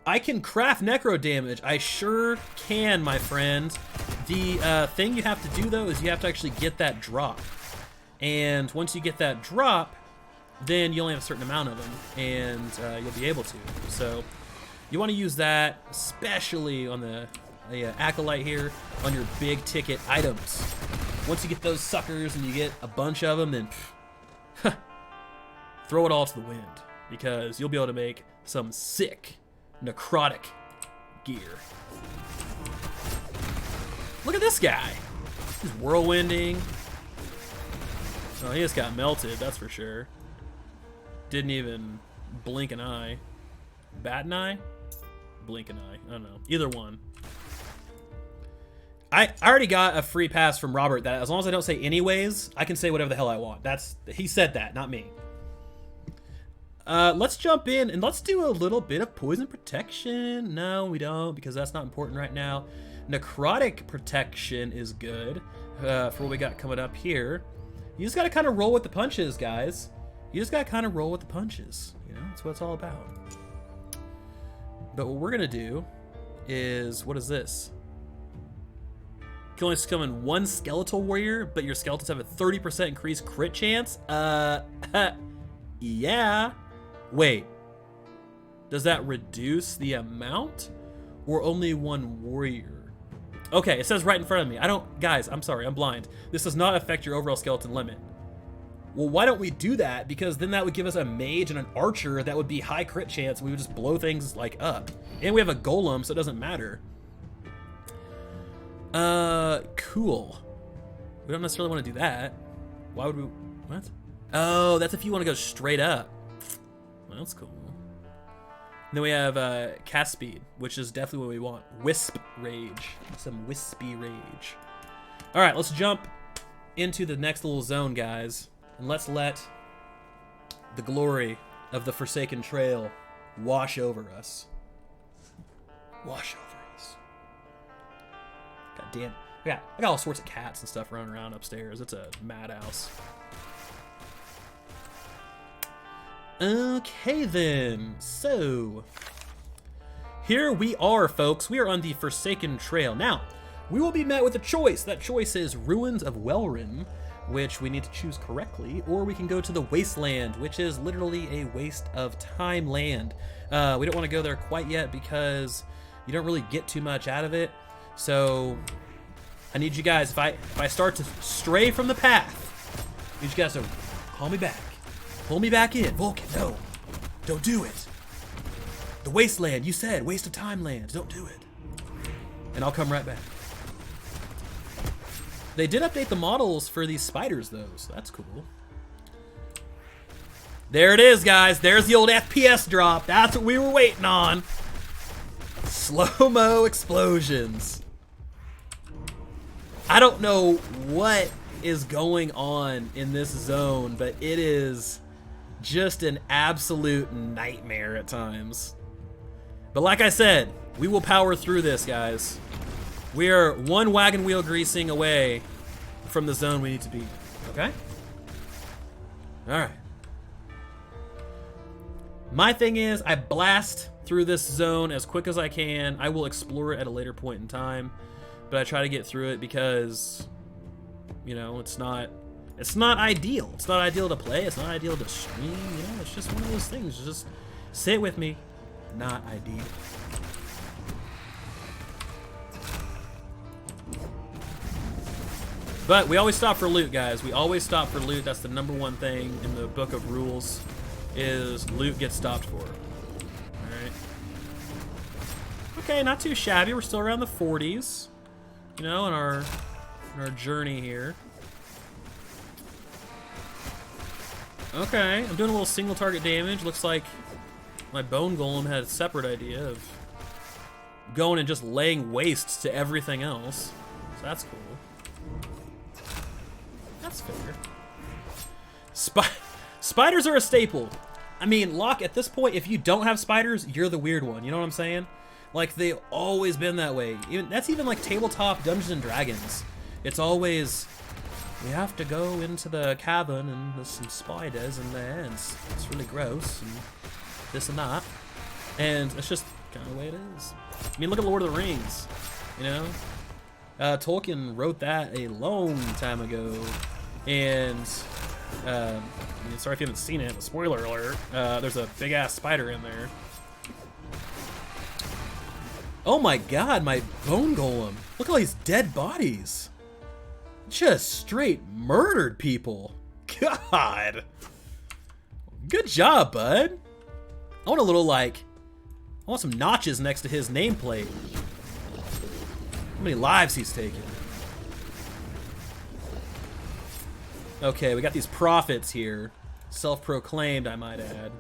I can craft necro damage. I sure can, my friend. The thing you have to do, though, is you have to actually get that drop. And once you get that drop, then you only have a certain amount of them, and you'll be able to. So you want to use that, especially on the Acolyte here, on your big ticket items. Once you get those suckers and you get a bunch of them, then throw it all to the wind, because you'll be able to make some sick necrotic gear. Look at this guy. He's whirlwinding. Oh, he just got melted, that's for sure. Didn't even blink an eye. Bat an eye? Blink an eye. I don't know. Either one. I already got a free pass from Robert that as long as I don't say anyways, I can say whatever the hell I want. He said that, not me. Let's jump in and let's do a little bit of poison protection. No, we don't, because that's not important right now. Necrotic protection is good for what we got coming up here. You just got to kind of roll with the punches, guys. You just got to kind of roll with the punches. You know, that's what it's all about. But what we're going to do is, what is this? You can only summon one skeletal warrior, but your skeletons have a 30% increased crit chance? Yeah. Wait. Does that reduce the amount? Or only one warrior? Okay, it says right in front of me. Guys, I'm sorry, I'm blind. This does not affect your overall skeleton limit. Well, why don't we do that? Because then that would give us a mage and an archer that would be high crit chance. We would just blow things like up. And we have a golem, so it doesn't matter. Cool. We don't necessarily want to do that. Why would we? What? Oh, that's if you want to go straight up. Well, that's cool. And then we have cast speed, which is definitely what we want. Wisp rage. Some wispy rage. All right, let's jump into the next little zone, guys. And let's let the glory of the Forsaken Trail wash over us. Wash over us. God damn. I got all sorts of cats and stuff running around upstairs. It's a madhouse. Okay then. So here we are, folks. We are on the Forsaken Trail. Now, we will be met with a choice. That choice is Ruins of Welrin, which we need to choose correctly, or we can go to the Wasteland, which is literally a waste of time land. We don't want to go there quite yet because you don't really get too much out of it. So I need you guys, if I start to stray from the path, I need you guys to call me back. Pull me back in. Vulkan, no. Don't do it. The Wasteland, you said, waste of time land. Don't do it. And I'll come right back. They did update the models for these spiders, though, so that's cool. There it is, guys. There's the old FPS drop. That's what we were waiting on. Slow-mo explosions. I don't know what is going on in this zone, but it is just an absolute nightmare at times. But like I said, we will power through this, guys. We are one wagon wheel greasing away from the zone we need to be. Okay? Alright. My thing is, I blast through this zone as quick as I can. I will explore it at a later point in time. But I try to get through it because, you know, it's not ideal. It's not ideal to play. It's not ideal to stream. You know, it's just one of those things. Just sit with me. Not ideal. But we always stop for loot, guys. We always stop for loot. That's the #1 thing in the book of rules, is loot gets stopped for. Alright. Okay, not too shabby. We're still around the 40s. You know, in our journey here. Okay, I'm doing a little single target damage. Looks like my bone golem had a separate idea of going and just laying waste to everything else. So that's cool. That's fair. Spiders are a staple. I mean, Locke, at this point, if you don't have spiders, you're the weird one. You know what I'm saying? Like, they've always been that way. That's even like tabletop Dungeons and Dragons. It's always, we have to go into the cavern and there's some spiders in there and it's really gross and this and that. And it's just kind of the way it is. I mean, look at Lord of the Rings, you know? Tolkien wrote that a long time ago. And, I mean, sorry if you haven't seen it, but spoiler alert, there's a big-ass spider in there. Oh my god, my bone golem. Look at all these dead bodies. Just straight murdered people. God. Good job, bud. I want a little, like, I want some notches next to his nameplate. How many lives he's taken. Okay, we got these prophets here. Self-proclaimed, I might add.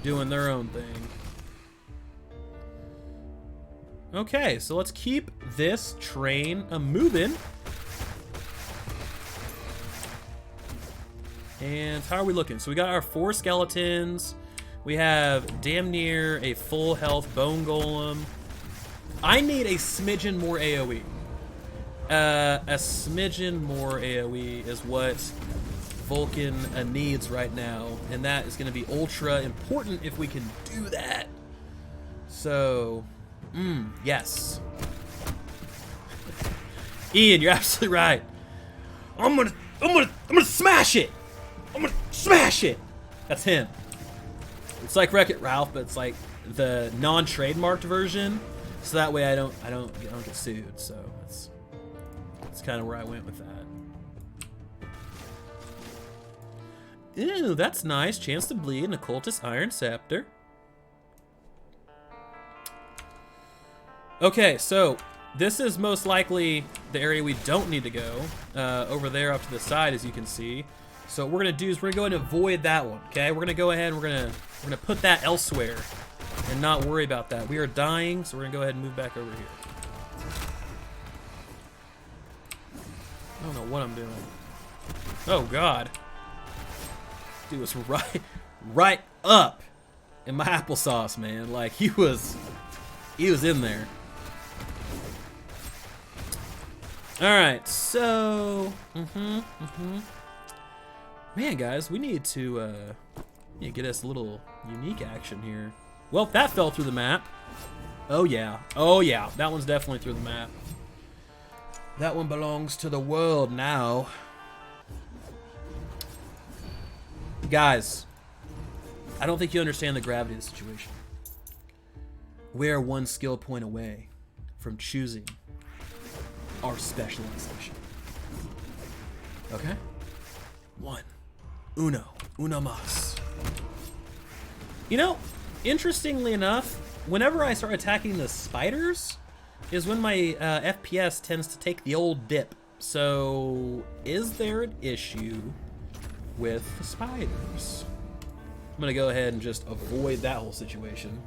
Doing their own thing. Okay, so let's keep this train a-moving. And how are we looking? So we got our 4 skeletons. We have damn near a full health bone golem. I need a smidgen more AoE. A smidgen more AoE is what Vulkan needs right now, and that is going to be ultra important if we can do that. So, yes. Ian, you're absolutely right. I'm gonna smash it. I'm gonna smash it. That's him. It's like Wreck-It Ralph, but it's like the non-trademarked version, so that way I don't get sued. So that's kind of where I went with that. Ew, that's nice. Chance to bleed, an occultist iron scepter. Okay, so this is most likely the area we don't need to go. Over there up to the side, as you can see. So what we're gonna do is we're gonna go ahead and avoid that one. Okay, we're gonna go ahead and we're gonna put that elsewhere and not worry about that. We are dying, so we're gonna go ahead and move back over here. I don't know what I'm doing. Oh God. Dude was right up. in my applesauce, man. Like, he was in there. Alright, so... Man, guys, we need to get us a little unique action here. Well, that fell through the map. Oh, yeah. Oh, yeah. That one's definitely through the map. That one belongs to the world now. Guys, I don't think you understand the gravity of the situation. We are one skill point away from choosing our specialization. Okay? Uno mas. You know, interestingly enough, whenever I start attacking the spiders is when my FPS tends to take the old dip. So, is there an issue with the spiders? I'm gonna go ahead and just avoid that whole situation.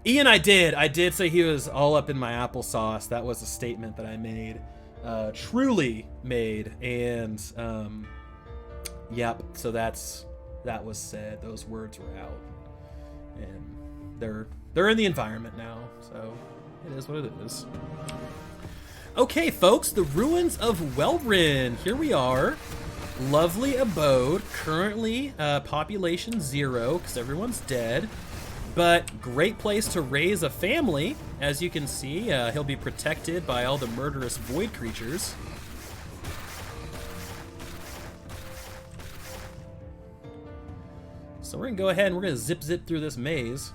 Ian, I did say he was all up in my applesauce. That was a statement that I made, truly made, and yep. So that was said. Those words were out, and they're in the environment now. So it is what it is. Okay, folks, the ruins of Welrin. Here we are. Lovely abode. Currently, population 0 because everyone's dead. But great place to raise a family. As you can see, he'll be protected by all the murderous void creatures. So we're gonna go ahead and we're gonna zip through this maze.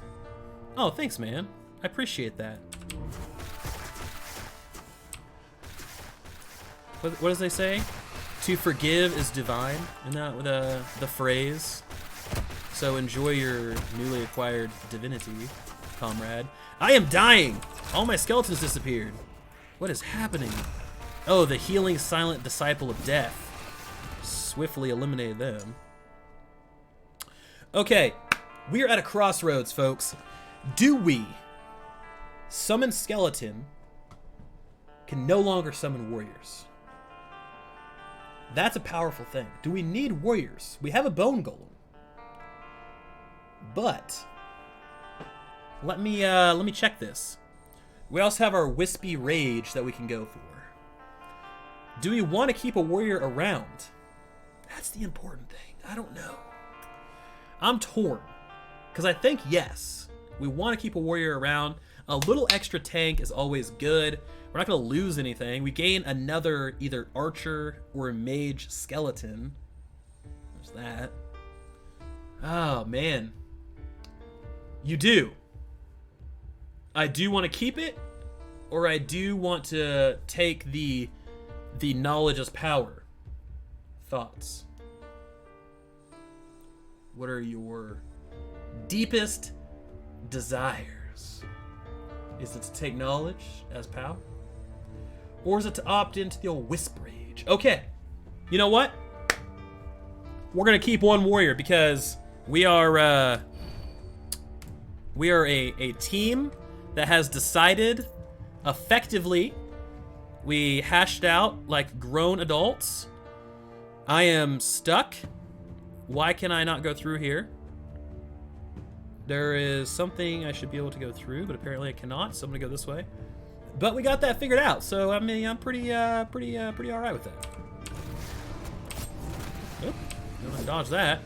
Oh, thanks, man. I appreciate that. What does they say? To forgive is divine. Isn't that the phrase? So enjoy your newly acquired divinity, comrade. I am dying! All my skeletons disappeared. What is happening? Oh, the healing silent disciple of death. Swiftly eliminated them. Okay, we are at a crossroads, folks. Do we summon skeleton can no longer summon warriors? That's a powerful thing. Do we need warriors? We have a bone golem. But let me check this. We also have our wispy rage that we can go for. Do we want to keep a warrior around? That's the important thing. I don't know. I'm torn. Because I think yes, we want to keep a warrior around. A little extra tank is always good. We're not going to lose anything. We gain another either archer or mage skeleton. There's that. Oh, man. You do. I do want to keep it, or I do want to take the knowledge as power. Thoughts? What are your deepest desires? Is it to take knowledge as power? Or is it to opt into the old wisp rage? Okay. You know what? We're going to keep one warrior because we are a team that has decided effectively. We hashed out like grown adults. I am stuck. Why can I not go through here? There is something I should be able to go through, but apparently I cannot, so I'm gonna go this way. But we got that figured out, so I mean, I'm pretty all right with that. Oop, don't want to dodge that.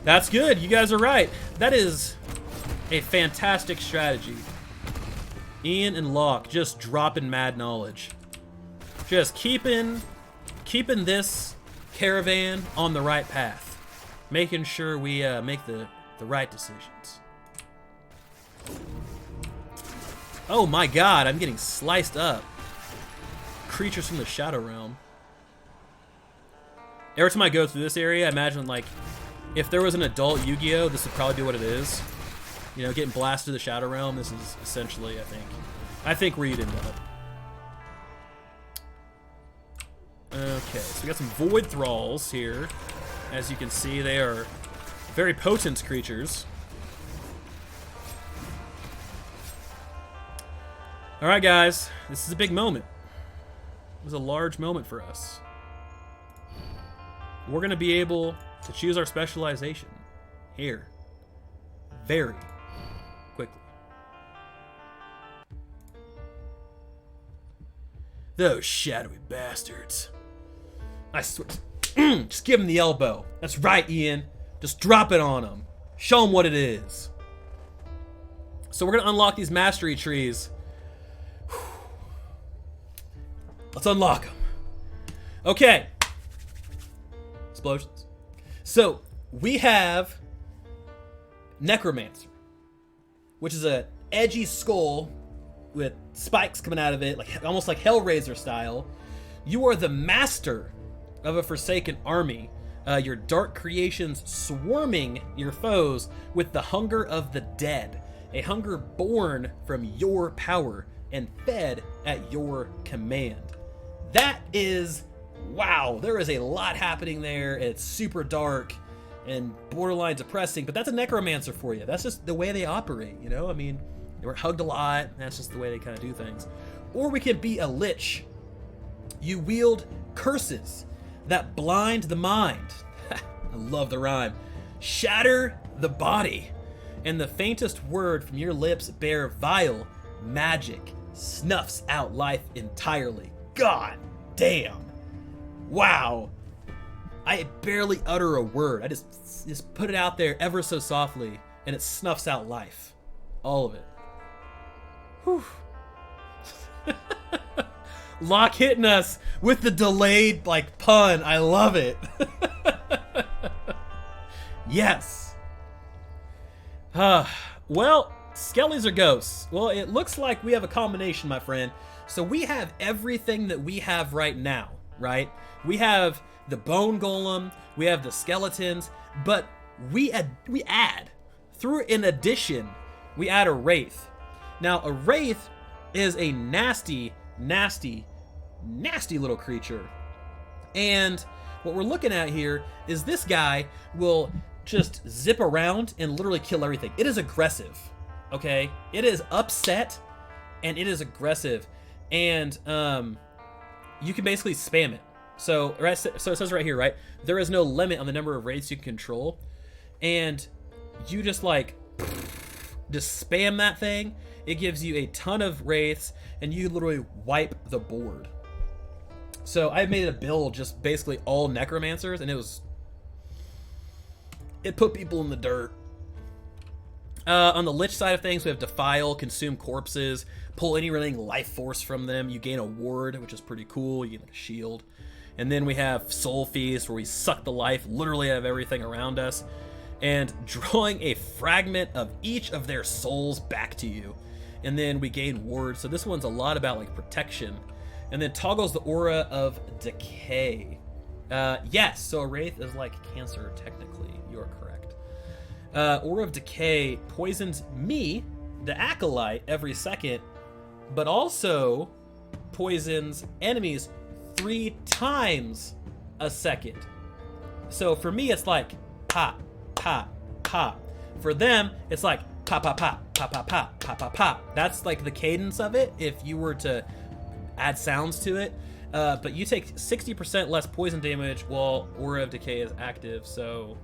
That's good. You guys are right. That is a fantastic strategy. Ian and Locke just dropping mad knowledge. Just keeping this caravan on the right path. Making sure we make the right decisions. Oh my god, I'm getting sliced up. Creatures from the Shadow Realm. Every time I go through this area, I imagine like if there was an adult Yu-Gi-Oh, this would probably be what it is. You know, getting blasted to the Shadow Realm, this is essentially, I think where you'd end up. Okay, so we got some Void Thralls here. As you can see, they are very potent creatures. Alright guys, this is a big moment. It was a large moment for us. we're going to be able to choose our specialization here very quickly. Those shadowy bastards. I swear. Just give him the elbow. That's right, Ian. Just drop it on him. Show him what it is. So we're going to unlock these mastery trees. Let's unlock them. Okay. Explosions. So we have Necromancer, which is a edgy skull with spikes coming out of it, like almost like Hellraiser style. You are the master of a forsaken army. Your dark creations swarming your foes with the hunger of the dead, a hunger born from your power and fed at your command. That is, wow, there is a lot happening there. It's super dark and borderline depressing, but that's a necromancer for you. That's just the way they operate, you know? I mean, they were hugged a lot, and that's just the way they kind of do things. Or we can be a lich. You wield curses that blind the mind. I love the rhyme. Shatter the body. And the faintest word from your lips bear vile magic snuffs out life entirely. God damn. Wow. I barely utter a word. I just put it out there ever so softly, and it snuffs out life. All of it. Whew. Locke hitting us with the delayed, like, pun. I love it. Yes. Well, skellies or ghosts? Well, it looks like we have a combination, my friend. So we have everything that we have right now, right? We have the bone golem, we have the skeletons, but we add, through an addition, we add a wraith. Now, a wraith is a nasty, nasty, nasty little creature. And what we're looking at here is this guy will just zip around and literally kill everything. It is aggressive, okay? It is upset, and it is aggressive. And you can basically spam it. So it says right here, right? There is no limit on the number of wraiths you can control. And you just spam that thing. It gives you a ton of wraiths, and you literally wipe the board. So I made a build just basically all necromancers, and it put people in the dirt. On the lich side of things, we have defile, consume corpses, pull any remaining life force from them. You gain a ward, which is pretty cool. You get like a shield. And then we have soul feast, where we suck the life literally out of everything around us, and drawing a fragment of each of their souls back to you. And then we gain ward. So this one's a lot about like protection. And then toggles the aura of decay. Yes, so a wraith is like cancer, technically. You are correct. Aura of decay poisons me, the acolyte, every second, but also poisons enemies 3 times a second. So for me, it's like pop, pop, pop. For them, it's like pop, pop, pop, pop, pop, pop, pop, pop, pop. That's like the cadence of it if you were to add sounds to it. But you take 60% less poison damage while Aura of Decay is active, so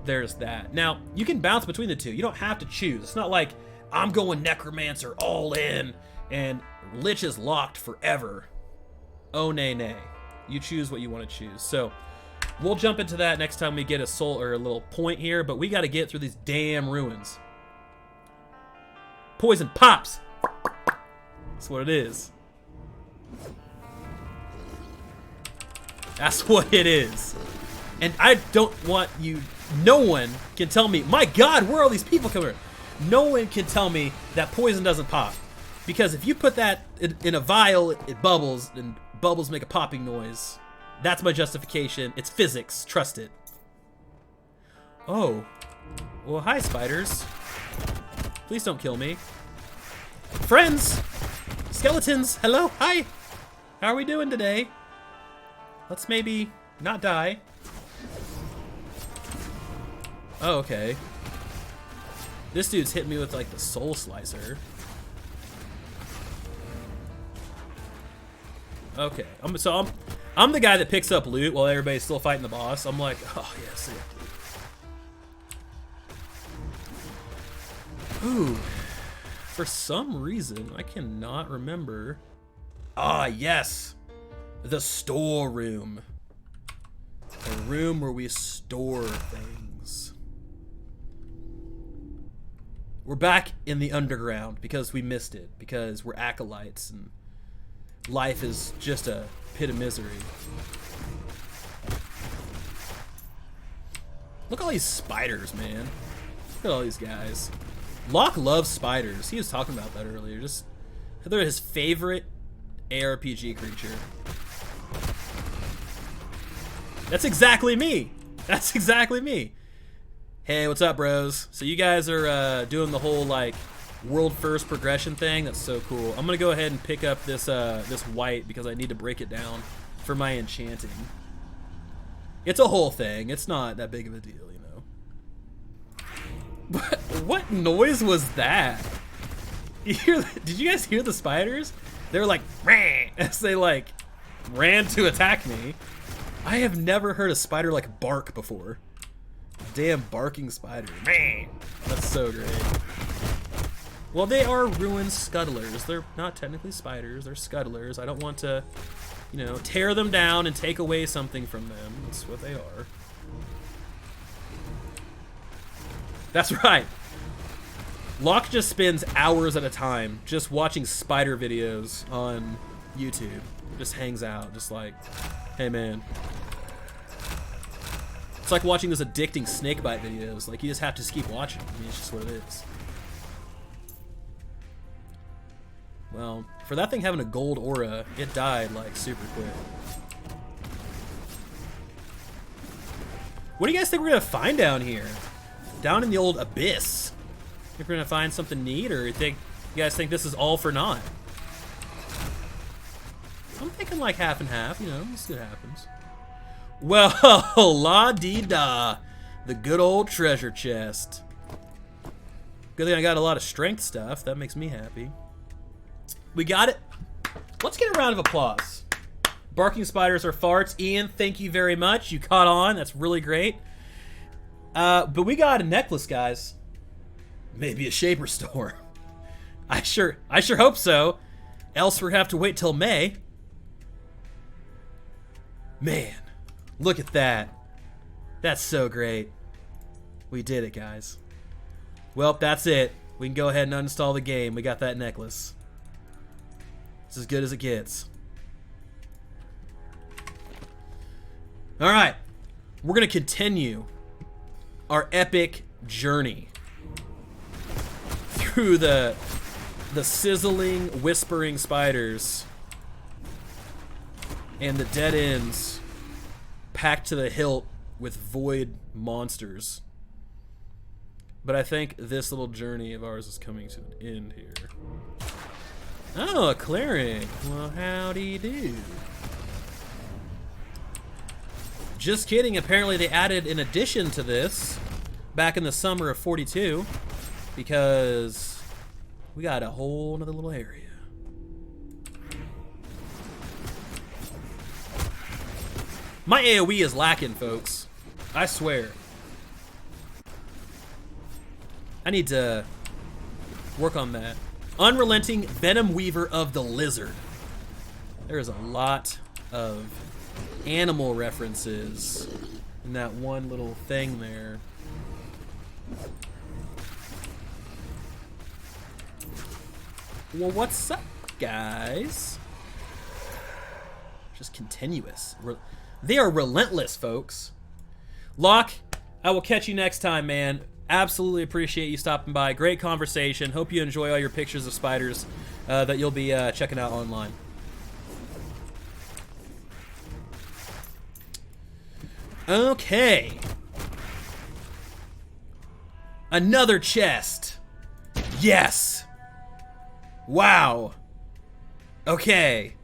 there's that. Now, you can bounce between the two. You don't have to choose. It's not like I'm going Necromancer all in and Lich is locked forever. Oh, nay, nay. You choose what you want to choose. So we'll jump into that next time we get a soul or a little point here, but we got to get through these damn ruins. Poison pops. That's what it is. That's what it is. And I don't want you, no one can tell me, my God, where are all these people coming from? No one can tell me that poison doesn't pop. Because if you put that in a vial, it bubbles, and bubbles make a popping noise. That's my justification. It's physics. Trust it. Oh. Well, hi, spiders. Please don't kill me. Friends! Skeletons! Hello? Hi! How are we doing today? Let's maybe not die. Oh, okay. This dude's hit me with, like, the soul slicer. I'm I'm the guy that picks up loot while everybody's still fighting the boss. I'm like, oh yes. Ooh. For some reason, I cannot remember. Ah, yes. The storeroom. A room where we store things. We're back in the underground because we missed it. Because we're acolytes and life is just a pit of misery. Look at all these spiders, man. Look at all these guys. Locke loves spiders. He was talking about that earlier. They're his favorite ARPG creature. That's exactly me. That's exactly me. Hey, what's up, bros? So you guys are doing the whole like world first progression thing. That's so cool. I'm gonna go ahead and pick up this this white because I need to break it down for my enchanting. It's a whole thing. It's not that big of a deal, you know. What noise was that? Did you guys hear the spiders? They were like, "Rah!" as they like ran to attack me. I have never heard a spider like bark before. Damn barking spider. That's so great. Well, they are ruined scuttlers. They're not technically spiders, they're scuttlers. I don't want to, you know, tear them down and take away something from them. That's what they are. That's right. Locke just spends hours at a time just watching spider videos on YouTube. Just hangs out, just like, hey man. It's like watching those addicting snakebite videos. Like, you just have to keep watching. I mean, it's just what it is. Well, for that thing having a gold aura, it died, like, super quick. What do you guys think we're gonna find down here? Down in the old abyss? Think we're gonna find something neat, or you guys think this is all for naught? I'm thinking like half and half, you know, we'll see what happens. Well, la-dee-da, the good old treasure chest. Good thing I got a lot of strength stuff, that makes me happy. We got it. Let's get a round of applause. Barking spiders are farts. Ian, thank you very much. You caught on, that's really great. But we got a necklace, guys. Maybe a shaper store. I sure hope so. Else we're gonna have to wait till May. Man, look at that. That's so great. We did it, guys. Well, that's it. We can go ahead and uninstall the game. We got that necklace. It's as good as it gets. All right, we're gonna continue our epic journey through the sizzling, whispering spiders and the dead ends packed to the hilt with void monsters. But I think this little journey of ours is coming to an end here. Oh, a cleric. Well, howdy do. Just kidding. Apparently they added an addition to this back in the summer of 42 because we got a whole nother little area. My AoE is lacking, folks. I swear. I need to work on that. Unrelenting Venom Weaver of the Lizard. There is a lot of animal references in that one little thing there. Well, what's up, guys? Just continuous. They are relentless, folks. Locke, I will catch you next time, man. Absolutely appreciate you stopping by. Great conversation. Hope you enjoy all your pictures of spiders that you'll be checking out online. Okay. Another chest. Yes. Wow. Okay.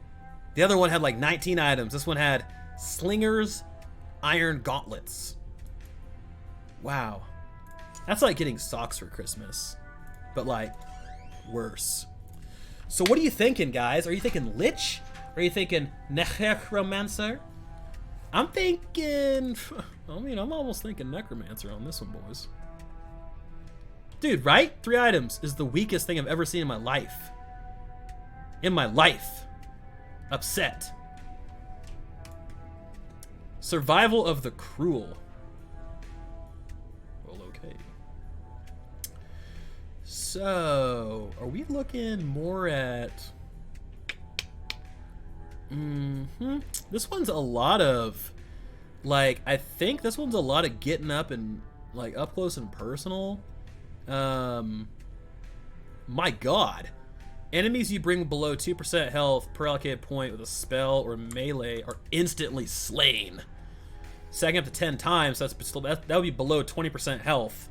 The other one had like 19 items. This one had Slinger's Iron Gauntlets. Wow. That's like getting socks for Christmas, but like worse. So what are you thinking, guys? Are you thinking Lich? Are you thinking Necromancer? I'm thinking... I mean, I'm almost thinking Necromancer on this one, boys. Dude, right? 3 items is the weakest thing I've ever seen in my life. In my life. Upset. Survival of the Cruel. Well, okay. So, are we looking more at... This one's a lot of... Like, I think this one's a lot of getting up and, like, up close and personal. My god. Enemies you bring below 2% health per allocated point with a spell or melee are instantly slain. Stacking up to 10 times, that would be below 20% health.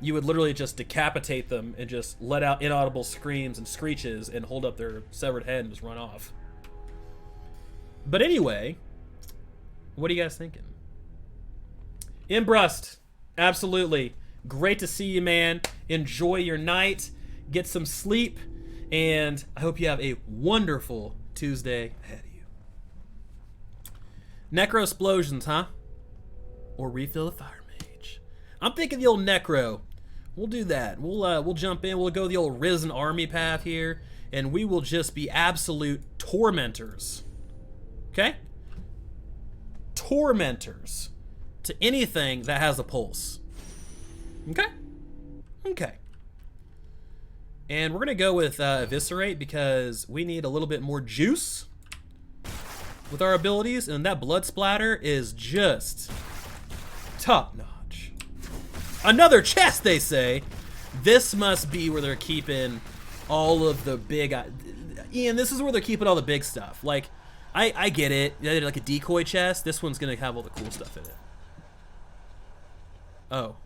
You would literally just decapitate them and just let out inaudible screams and screeches and hold up their severed head and just run off. But anyway, what are you guys thinking? Imbrust, absolutely. Great to see you, man. Enjoy your night. Get some sleep. And I hope you have a wonderful Tuesday ahead of you. Necro explosions, huh? Or refill the fire mage. I'm thinking the old necro. We'll do that. We'll jump in. We'll go the old risen army path here, and we will just be absolute tormentors. Okay? Tormentors to anything that has a pulse. Okay? Okay. And we're going to go with Eviscerate because we need a little bit more juice with our abilities, and that blood splatter is just top-notch. Another chest, they say. This must be where they're keeping all of the big... Ian, this is where they're keeping all the big stuff. Like, I get it. They did like a decoy chest. This one's going to have all the cool stuff in it. Oh.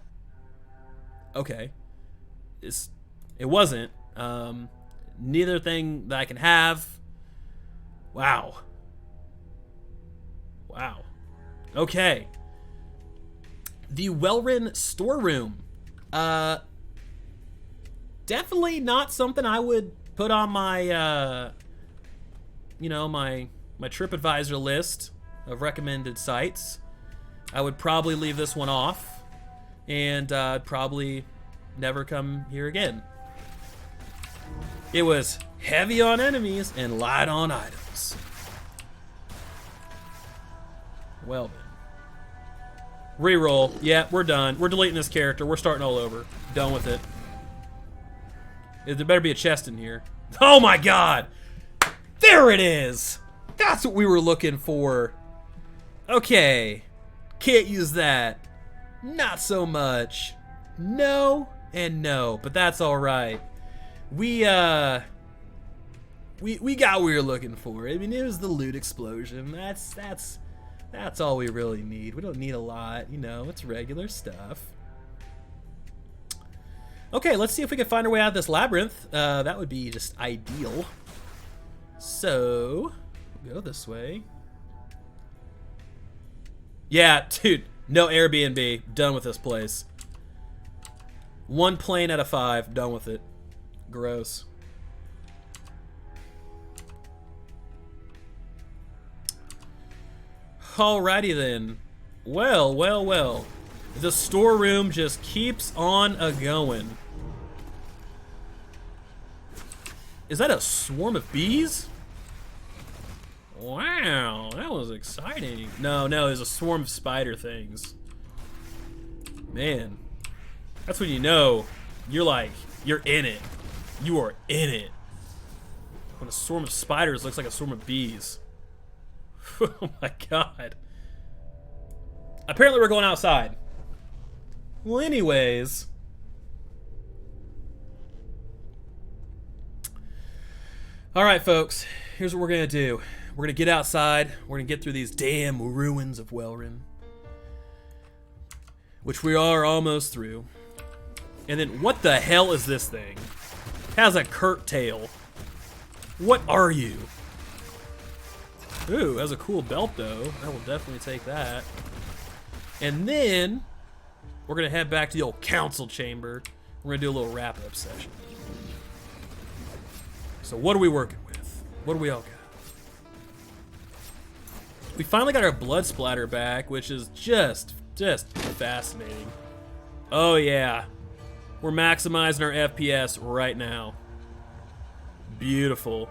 Okay. It wasn't. Neither thing that I can have. Wow. Wow. Okay. The Welrin storeroom. Definitely not something I would put on my, my TripAdvisor list of recommended sites. I would probably leave this one off, and probably never come here again. It was heavy on enemies and light on items. Well then. Reroll. Yeah, we're done. We're deleting this character. We're starting all over. Done with it. There better be a chest in here. Oh my god! There it is! That's what we were looking for. Okay. Can't use that. Not so much. No and no, but that's alright. We got what we were looking for. I mean, it was the loot explosion. That's all we really need. We don't need a lot, it's regular stuff. Okay, let's see if we can find our way out of this labyrinth. That would be just ideal. So, we'll go this way. Yeah, dude, no Airbnb. Done with this place. 1 plane out of 5. Done with it. Gross. Alrighty then. Well. The storeroom just keeps on a-going. Is that a swarm of bees? Wow, that was exciting. No, there's a swarm of spider things. Man, that's when you know you're in it. You are in it. When a swarm of spiders looks like a swarm of bees. Oh my god. Apparently we're going outside. Well, anyways. Alright, folks. Here's what we're going to do. We're going to get outside. We're going to get through these damn ruins of Welrin. Which we are almost through. And then, what the hell is this thing? It has a curt tail. What are you? Ooh, has a cool belt, though. I will definitely take that. And then, we're going to head back to the old council chamber. We're going to do a little wrap-up session. So what are we working with? What do we all got? We finally got our blood splatter back, which is just fascinating. Oh yeah. We're maximizing our FPS right now. Beautiful.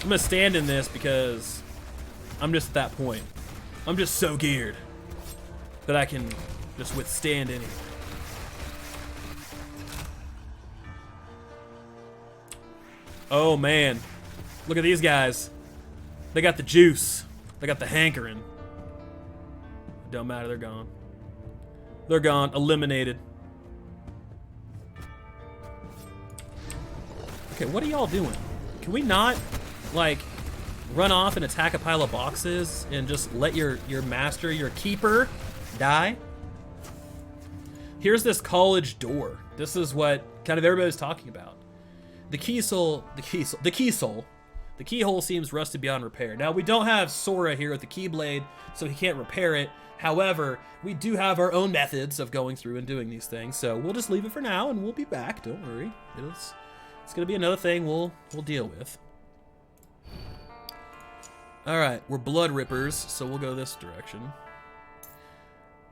I'm gonna stand in this because I'm just at that point. I'm just so geared that I can just withstand anything. Oh man, look at these guys. They got the juice. They got the hankering. Don't matter, they're gone. They're gone, eliminated. Okay, what are y'all doing? Can we not, like, run off and attack a pile of boxes and just let your master, your keeper, die? Here's this college door. This is what kind of everybody's talking about. The keyhole seems rusted beyond repair. Now, we don't have Sora here with the Keyblade, so he can't repair it. However, we do have our own methods of going through and doing these things, so we'll just leave it for now, and we'll be back. Don't worry. It's gonna be another thing we'll deal with. All right, we're blood rippers, so we'll go this direction.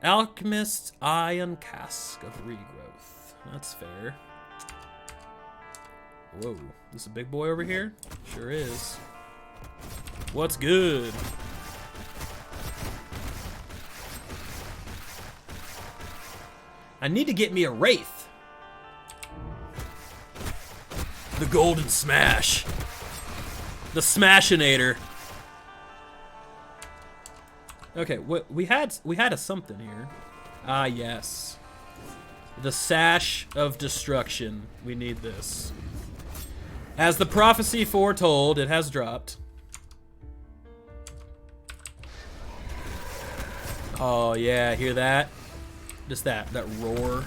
Alchemist's Iron Cask of Regrowth. That's fair. Whoa, this a big boy over here? Sure is. What's good? I need to get me a Wraith. The Golden Smash. The Smashinator. Okay, we had a something here. Ah, yes. The Sash of Destruction. We need this. As the prophecy foretold, it has dropped. Oh yeah, hear that? Just that roar.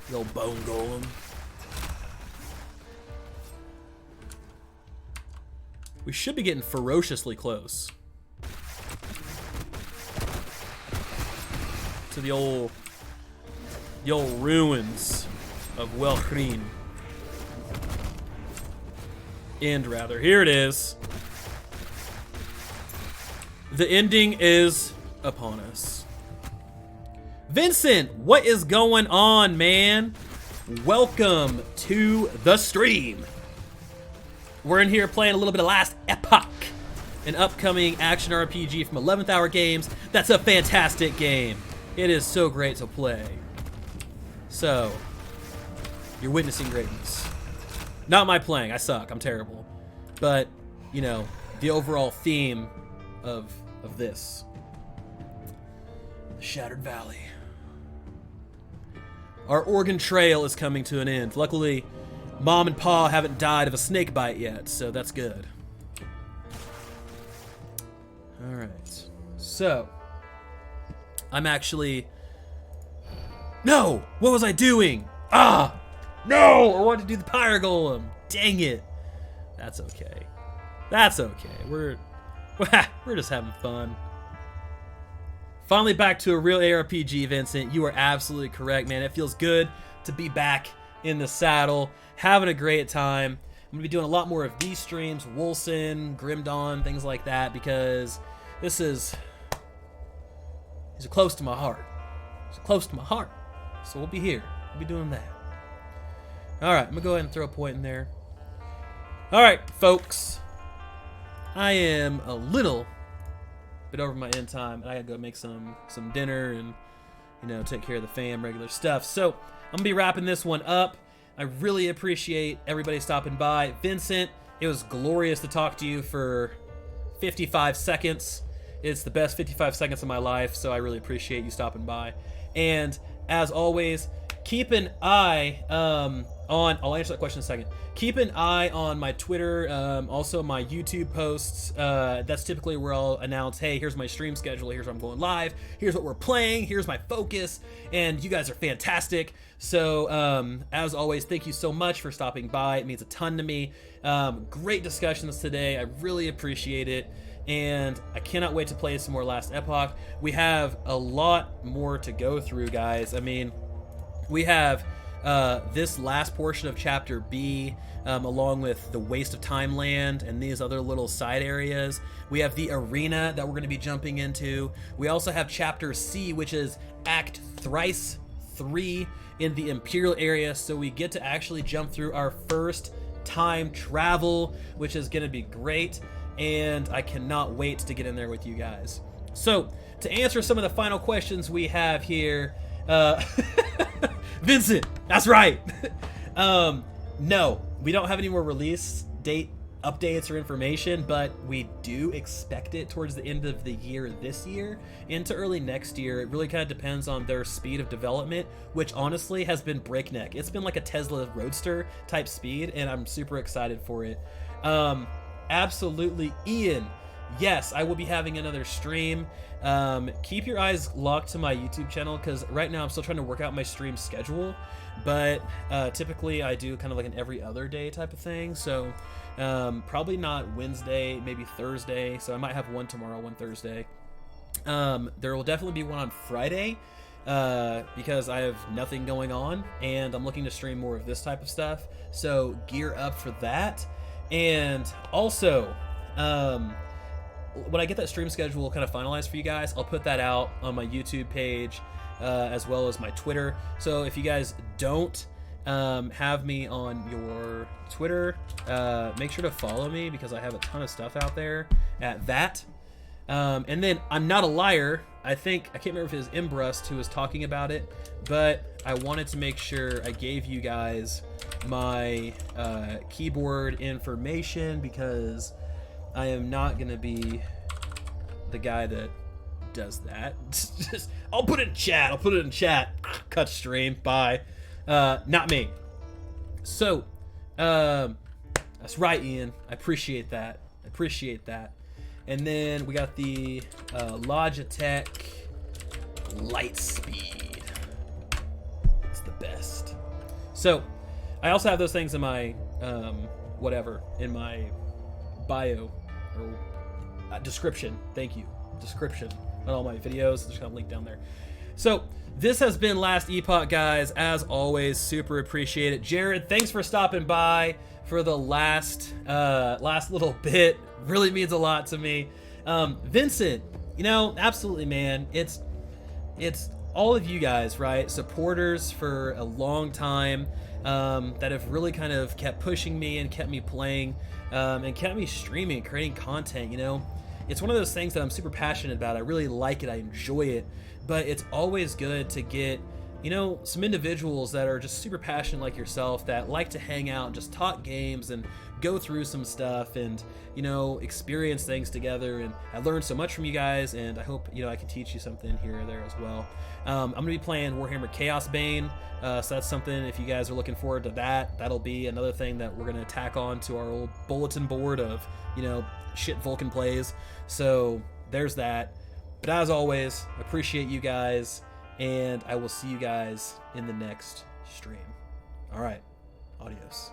The old bone golem. We should be getting ferociously close to the old ruins of Vulkan. End, rather. Here it is. The ending is upon us. Vincent, what is going on, man? Welcome to the stream. We're in here playing a little bit of Last Epoch, an upcoming action RPG from 11th Hour Games. That's a fantastic game. It is so great to play. So, you're witnessing greatness. Not my playing, I suck, I'm terrible. But, you know, the overall theme of this. The Shattered Valley. Our Oregon Trail is coming to an end. Luckily, Mom and Pa haven't died of a snake bite yet, so that's good. Alright. So, I'm actually... No! What was I doing? Ah! No! I wanted to do the Pyre Golem. Dang it. That's okay. That's okay. We're just having fun. Finally back to a real ARPG, Vincent. You are absolutely correct, man. It feels good to be back in the saddle, having a great time. I'm going to be doing a lot more of these streams, WOLCEN, Grim Dawn, things like that, because these are close to my heart. It's close to my heart. So we'll be here. We'll be doing that. All right, I'm going to go ahead and throw a point in there. All right, folks. I am a little bit over my end time, and I gotta go make some dinner and, you know, take care of the fam, regular stuff. So I'm gonna be wrapping this one up. I really appreciate everybody stopping by. Vincent, it was glorious to talk to you for 55 seconds. It's the best 55 seconds of my life, so I really appreciate you stopping by. And as always, keep an eye on, I'll answer that question in a second. Keep an eye on my Twitter, also my YouTube posts. That's typically where I'll announce, hey, here's my stream schedule, here's where I'm going live, here's what we're playing, here's my focus, and you guys are fantastic. So, as always, thank you so much for stopping by. It means a ton to me. Great discussions today. I really appreciate it. And I cannot wait to play some more Last Epoch. We have a lot more to go through, guys. I mean, we have this last portion of Chapter B, along with the Waste of Time land and these other little side areas. We have the arena that we're going to be jumping into. We also have Chapter C, which is Act Thrice 3 in the Imperial area, so we get to actually jump through our first time travel, which is going to be great, and I cannot wait to get in there with you guys. So, to answer some of the final questions we have here, Vincent, that's right. No, we don't have any more release date updates or information, but we do expect it towards the end of the year this year into early next year. It really kind of depends on their speed of development, which honestly has been breakneck. It's been like a Tesla Roadster type speed, and I'm super excited for it. Absolutely, Ian. Yes, I will be having another stream. Keep your eyes locked to my YouTube channel, because right now I'm still trying to work out my stream schedule, but typically I do kind of like an every other day type of thing, so probably not Wednesday, maybe Thursday, so I might have one tomorrow, one Thursday. There will definitely be one on Friday, because I have nothing going on, and I'm looking to stream more of this type of stuff, so gear up for that. And also, when I get that stream schedule kind of finalized for you guys, I'll put that out on my YouTube page, as well as my Twitter. So if you guys don't have me on your Twitter, make sure to follow me, because I have a ton of stuff out there at that. And then I'm Not a Liar. I can't remember if it was Imbrust who was talking about it, but I wanted to make sure I gave you guys my keyboard information, because I am not going to be the guy that does that. I'll put it in chat. Cut stream. Bye. Not me. So, that's right, Ian. I appreciate that. And then we got the Logitech Lightspeed. It's the best. So, I also have those things in my in my bio or description. Thank you. Description on all my videos. There's kind of a link down there. So this has been Last Epoch, guys. As always, super appreciate it. Jared, thanks for stopping by for the last little bit. Really means a lot to me. Vincent, absolutely, man. It's all of you guys, right? Supporters for a long time, that have really kind of kept pushing me and kept me playing, and kept me streaming and creating content. It's one of those things that I'm super passionate about. I really like it. I enjoy it. But it's always good to get, some individuals that are just super passionate like yourself, that like to hang out and just talk games and go through some stuff and, experience things together. And I learned so much from you guys, and I hope, I can teach you something here or there as well. I'm going to be playing Warhammer Chaos Bane, so that's something, if you guys are looking forward to that, that'll be another thing that we're going to tack on to our old bulletin board of, shit Vulkan plays. So there's that. But as always, appreciate you guys, and I will see you guys in the next stream. All right, adios.